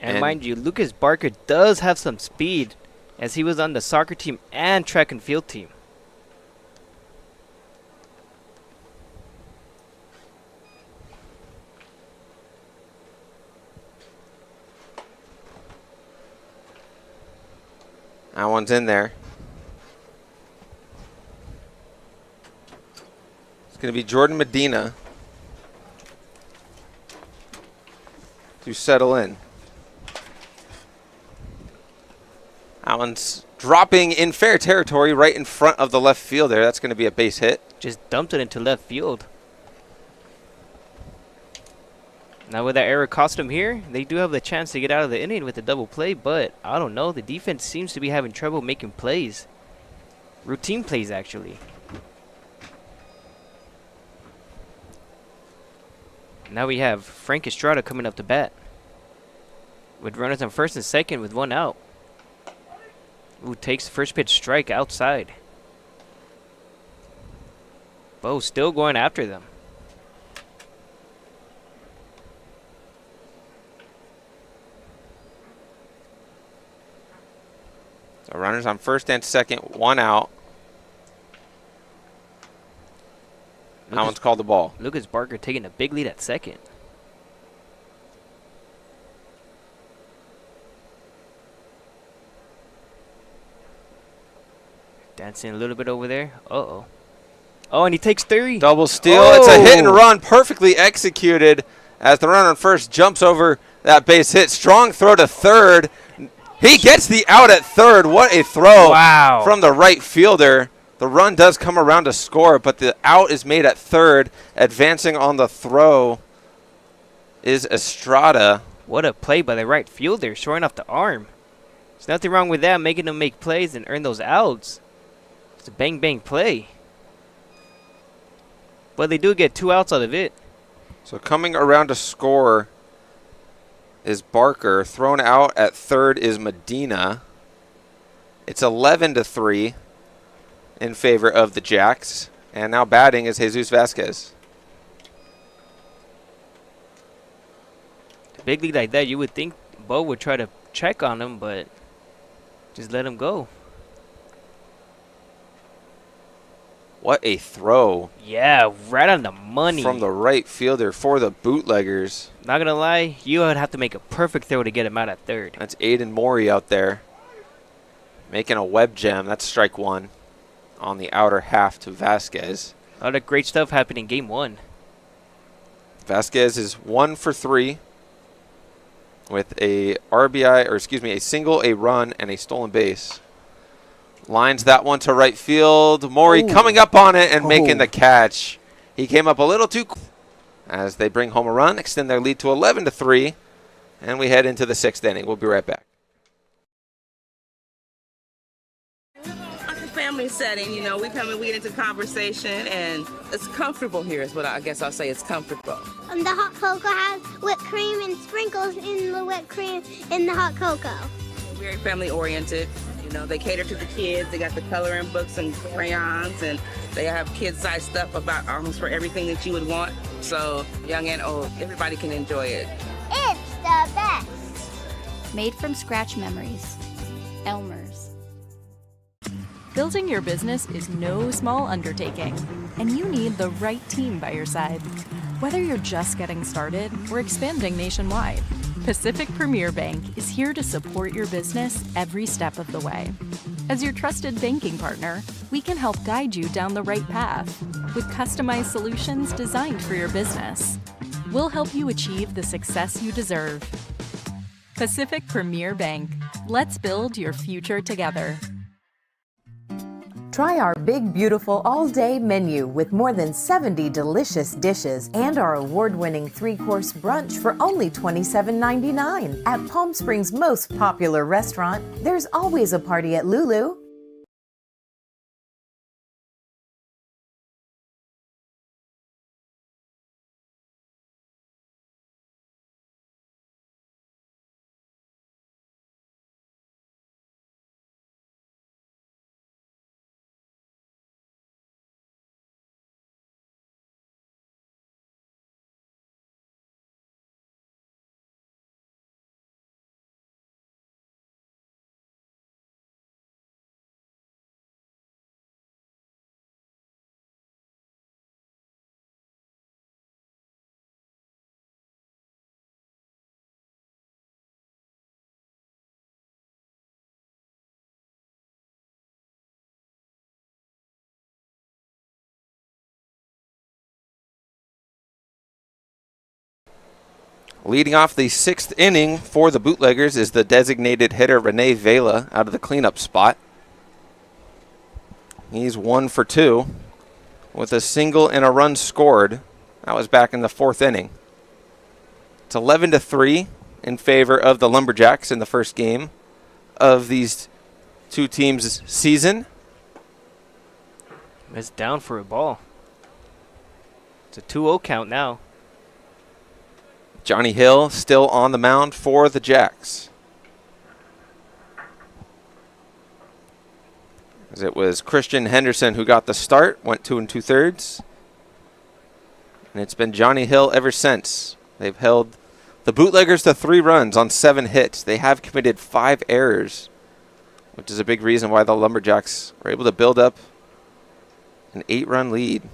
[SPEAKER 15] And mind you, Lucas Barker does have some speed, as he was on the soccer team and track and field team.
[SPEAKER 1] That one's in there. It's going to be Jordan Medina to settle in. That one's dropping in fair territory right in front of the left field there. That's going to be a base hit.
[SPEAKER 15] Just dumped it into left field. Now with that error cost him here, they do have the chance to get out of the inning with a double play, but I don't know. The defense seems to be having trouble making plays. Routine plays, actually. Now we have Frank Estrada coming up to bat, with runners on first and second with 1 out. Ooh, takes the first pitch strike outside. Bo still going after them.
[SPEAKER 1] So runners on first and second, 1 out. That one's called the ball.
[SPEAKER 15] Lucas Barker taking a big lead at second. Dancing a little bit over there. Uh-oh. Oh, and he takes 3.
[SPEAKER 1] Double steal. Oh. It's a hit and run, perfectly executed as the runner on first jumps over that base hit. Strong throw to third. He gets the out at third. What a throw from the right fielder. The run does come around to score, but the out is made at third. Advancing on the throw is Estrada.
[SPEAKER 15] What a play by the right fielder, showing off the arm. There's nothing wrong with that, making them make plays and earn those outs. It's a bang-bang play. But they do get 2 outs out of it.
[SPEAKER 1] So coming around to score is Barker. Thrown out at third is Medina. It's 11-3 in favor of the Jacks. And now batting is Jesus Vasquez.
[SPEAKER 15] A big league like that, you would think Bo would try to check on him, but just let him go.
[SPEAKER 1] What a throw.
[SPEAKER 15] Yeah, right on the money.
[SPEAKER 1] From the right fielder for the Bootleggers.
[SPEAKER 15] Not going to lie, you would have to make a perfect throw to get him out at third.
[SPEAKER 1] That's Aiden Morey out there making a web gem. That's strike 1 on the outer half to Vasquez.
[SPEAKER 15] A lot of great stuff happened in game 1.
[SPEAKER 1] Vasquez is 1 for 3 with a RBI, or excuse me, a single, a run, and a stolen base. Lines that one to right field. Maury coming up on it and making the catch. He came up a little too quick as they bring home a run, extend their lead to 11-3, and we head into the 6th inning. We'll be right back.
[SPEAKER 17] Family setting, you know, we come and we get into conversation, and it's comfortable here is what I guess I'll say. It's comfortable.
[SPEAKER 18] The hot cocoa has whipped cream and sprinkles in the whipped cream in the hot cocoa.
[SPEAKER 17] Very family oriented. You know, they cater to the kids. They got the coloring books and crayons, and they have kid-sized stuff about almost for everything that you would want. So young and old, everybody can enjoy it.
[SPEAKER 18] It's the best.
[SPEAKER 19] Made from scratch memories. Elmer's.
[SPEAKER 20] Building your business is no small undertaking, and you need the right team by your side. Whether you're just getting started or expanding nationwide, Pacific Premier Bank is here to support your business every step of the way. As your trusted banking partner, we can help guide you down the right path with customized solutions designed for your business. We'll help you achieve the success you deserve. Pacific Premier Bank. Let's build your future together.
[SPEAKER 16] Try our big, beautiful all-day menu with more than 70 delicious dishes and our award-winning 3-course brunch for only $27.99. At Palm Springs' most popular restaurant, there's always a party at Lulu.
[SPEAKER 1] Leading off the 6th inning for the Bootleggers is the designated hitter Rene Vela out of the cleanup spot. He's 1 for 2 with a single and a run scored. That was back in the 4th inning. It's 11-3 in favor of the Lumberjacks in the first game of these two teams' season.
[SPEAKER 15] It's down for a ball. It's a 2-0 count now.
[SPEAKER 1] Johnny Hill still on the mound for the Jacks. As it was Christian Henderson who got the start, went 2 2/3. And it's been Johnny Hill ever since. They've held the Bootleggers to 3 runs on 7 hits. They have committed 5 errors, which is a big reason why the Lumberjacks were able to build up an 8-run lead.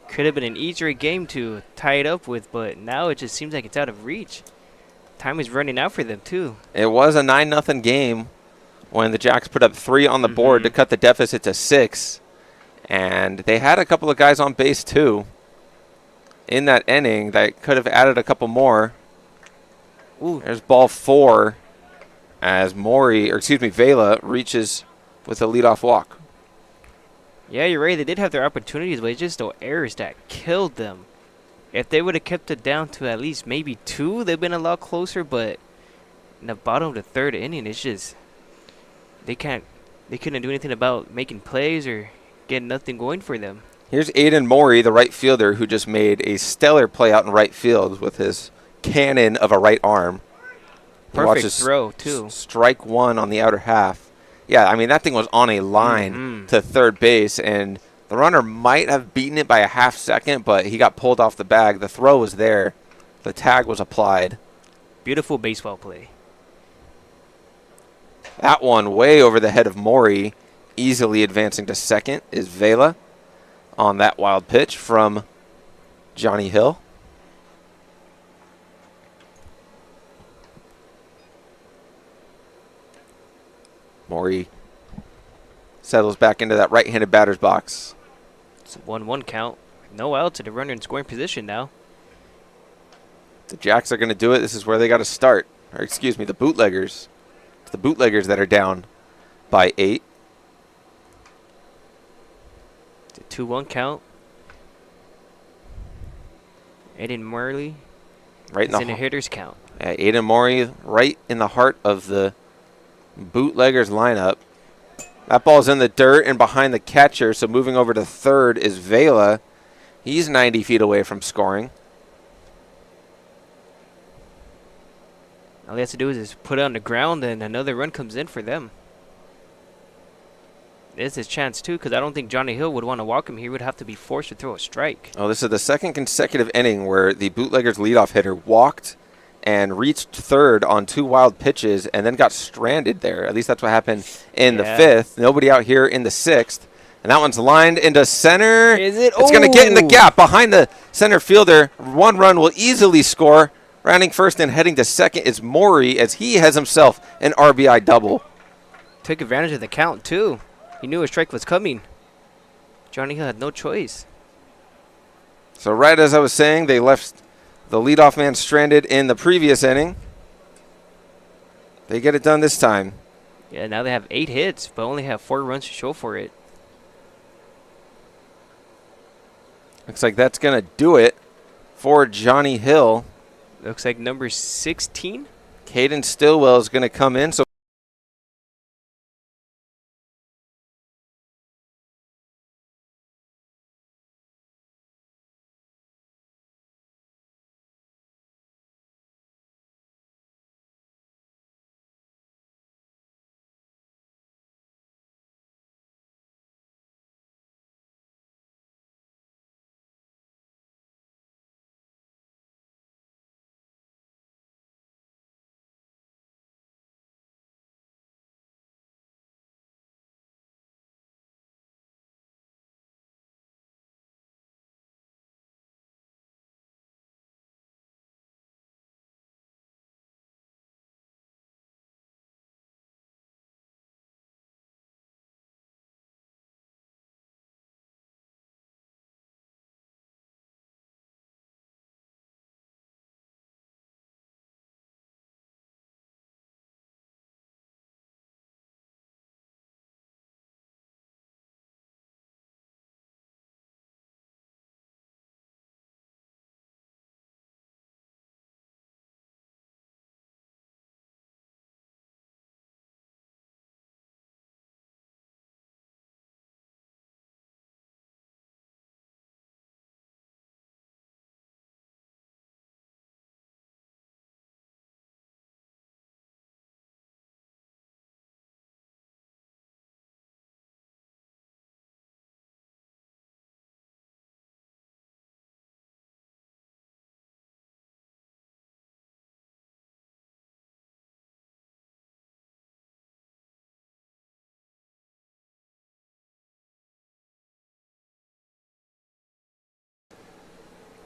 [SPEAKER 15] Could have been an easier game to tie it up with, but now it just seems like it's out of reach. Time is running out for them, too.
[SPEAKER 1] It was a 9-0 game when the Jacks put up 3 on the board to cut the deficit to 6. And they had a couple of guys on base, too, in that inning that could have added a couple more.
[SPEAKER 15] Ooh.
[SPEAKER 1] There's ball 4 as Vela reaches with a leadoff walk.
[SPEAKER 15] Yeah, you're right. They did have their opportunities, but it's just those errors that killed them. If they would have kept it down to at least maybe 2, they've been a lot closer. But in the bottom of the 3rd inning, it's just they couldn't do anything about making plays or getting nothing going for them.
[SPEAKER 1] Here's Aiden Maury, the right fielder, who just made a stellar play out in right field with his cannon of a right arm.
[SPEAKER 15] Perfect throw, too.
[SPEAKER 1] Strike 1 on the outer half. Yeah, I mean, that thing was on a line to third base, and the runner might have beaten it by a half second, but he got pulled off the bag. The throw was there. The tag was applied.
[SPEAKER 15] Beautiful baseball play.
[SPEAKER 1] That one way over the head of Maury, easily advancing to second, is Vela on that wild pitch from Johnny Hill. Maury settles back into that right-handed batter's box.
[SPEAKER 15] It's a 1-1 count. No outs and a runner in scoring position now.
[SPEAKER 1] The Jacks are going to do it. This is where they got to start. Or excuse me, the Bootleggers. It's the Bootleggers that are down by 8.
[SPEAKER 15] It's a 2-1 count. Aiden Morley
[SPEAKER 1] Right
[SPEAKER 15] is in a hitter's count.
[SPEAKER 1] Aiden Morey right in the heart of the Bootleggers lineup. That ball's in the dirt and behind the catcher, so moving over to third is Vela. He's 90 feet away from scoring.
[SPEAKER 15] All he has to do is just put it on the ground, and another run comes in for them. This is his chance, too, because I don't think Johnny Hill would want to walk him. He would have to be forced to throw a strike.
[SPEAKER 1] Oh, this is the second consecutive inning where the Bootleggers leadoff hitter walked and reached third on 2 wild pitches and then got stranded there. At least that's what happened in the 5th. Nobody out here in the 6th. And that one's lined into center.
[SPEAKER 15] Is it?
[SPEAKER 1] It's going to get in the gap behind the center fielder. 1 run will easily score. Rounding first and heading to second is Maury as he has himself an RBI double.
[SPEAKER 15] Took advantage of the count, too. He knew a strike was coming. Johnny Hill had no choice.
[SPEAKER 1] So right as I was saying, they left the leadoff man stranded in the previous inning. They get it done this time.
[SPEAKER 15] Yeah, now they have 8 hits, but only have 4 runs to show for it.
[SPEAKER 1] Looks like that's going to do it for Johnny Hill.
[SPEAKER 15] Looks like number 16.
[SPEAKER 1] Caden Stillwell is going to come in. So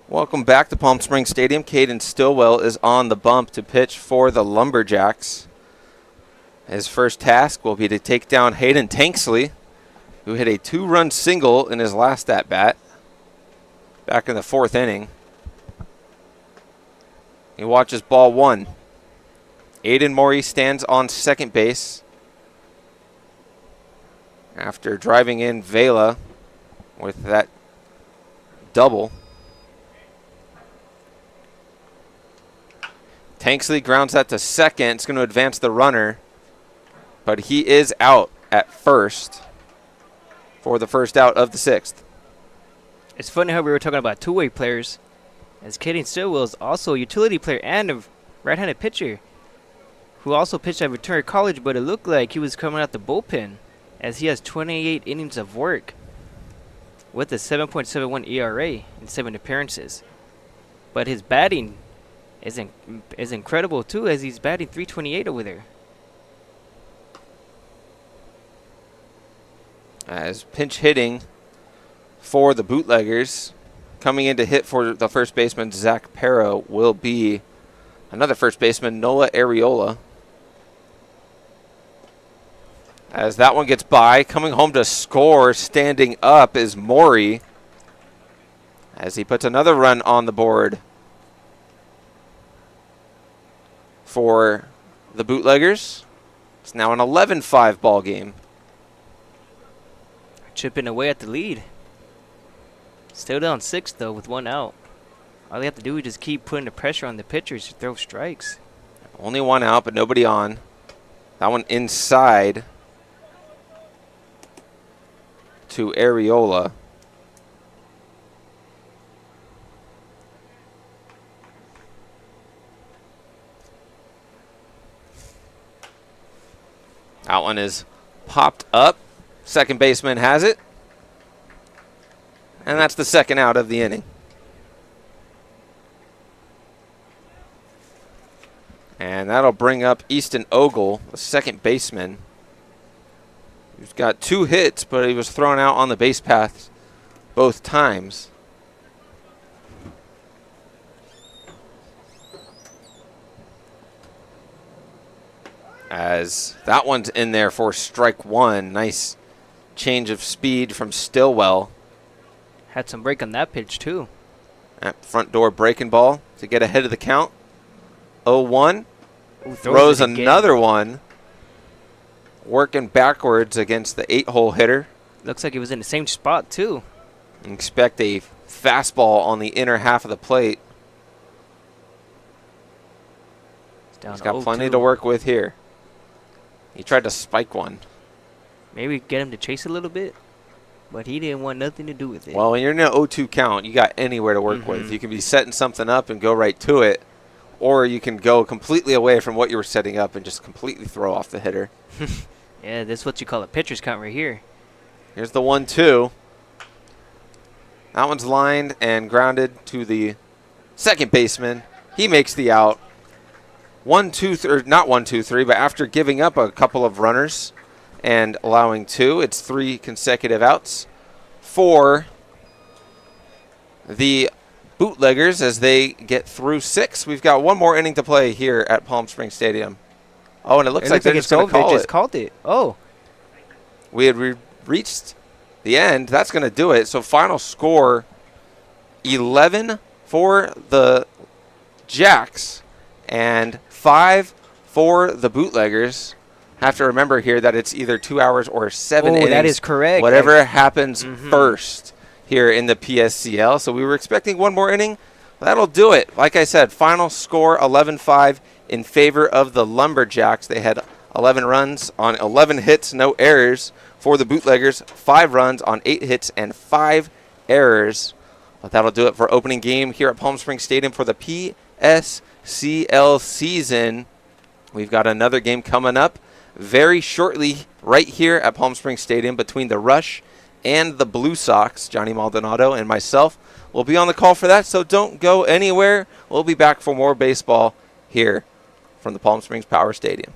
[SPEAKER 1] welcome back to Palm Springs Stadium. Caden Stillwell is on the bump to pitch for the Lumberjacks. His first task will be to take down Hayden Tanksley, who hit a 2-run single in his last at-bat back in the 4th inning. He watches ball 1. Aiden Morey stands on second base after driving in Vela with that double. Tanksley grounds that to second. It's going to advance the runner, but he is out at first for the first out of the 6th.
[SPEAKER 15] It's funny how we were talking about two-way players, as Caden Stillwell is also a utility player and a right-handed pitcher who also pitched at Ventura College, but it looked like he was coming out the bullpen as he has 28 innings of work with a 7.71 ERA in 7 appearances. But his batting is incredible too, as he's batting .328 over there.
[SPEAKER 1] As pinch hitting for the Bootleggers, coming in to hit for the first baseman, Zach Pero, will be another first baseman, Noah Areola. As that one gets by, coming home to score, standing up is Maury. as he puts another run on the board for the Bootleggers. It's now an 11-5 ball game.
[SPEAKER 15] Chipping away at the lead. Still down 6 though with 1 out. All they have to do is just keep putting the pressure on the pitchers to throw strikes.
[SPEAKER 1] Only 1 out, but nobody on. That one inside to Areola. That one is popped up. Second baseman has it. And that's the second out of the inning. And that'll bring up Easton Ogle, the second baseman. He's got 2 hits, but he was thrown out on the base paths both times. As that one's in there for strike 1. Nice change of speed from Stillwell.
[SPEAKER 15] Had some break on that pitch too.
[SPEAKER 1] At front door breaking ball to get ahead of the count. 0-1.
[SPEAKER 15] Ooh,
[SPEAKER 1] throws another one. Working backwards against the 8-hole hitter.
[SPEAKER 15] Looks like he was in the same spot too.
[SPEAKER 1] Expect a fastball on the inner half of the plate. He's got plenty to work with here. He tried to spike one.
[SPEAKER 15] Maybe get him to chase a little bit, but he didn't want nothing to do with it.
[SPEAKER 1] Well, when you're in an 0-2 count, you got anywhere to work with. You can be setting something up and go right to it, or you can go completely away from what you were setting up and just completely throw off the hitter.
[SPEAKER 15] Yeah, this is what you call a pitcher's count right here.
[SPEAKER 1] Here's the 1-2. That one's lined and grounded to the second baseman. He makes the out. 1-2, not 1-2-3, but after giving up a couple of runners and allowing 2, it's 3 consecutive outs for the Bootleggers as they get through 6. We've got one more inning to play here at Palm Springs Stadium. Oh, and it looks like they're just going to call it.
[SPEAKER 15] They just called it. Oh.
[SPEAKER 1] We had reached the end. That's going to do it. So final score, 11 for the Jacks and 5 for the Bootleggers. Have to remember here that it's either 2 hours or 7 innings.
[SPEAKER 15] That is correct.
[SPEAKER 1] Whatever happens first here in the PSCL. So we were expecting one more inning. That'll do it. Like I said, final score 11-5 in favor of the Lumberjacks. They had 11 runs on 11 hits, no errors. For the Bootleggers, 5 runs on 8 hits and 5 errors. But that'll do it for opening game here at Palm Springs Stadium for the PSCL season. We've got another game coming up very shortly right here at Palm Springs Stadium between the Rush and the Blue Sox. Johnny Maldonado and myself will be on the call for that, so don't go anywhere. We'll be back for more baseball here from the Palm Springs Power Stadium.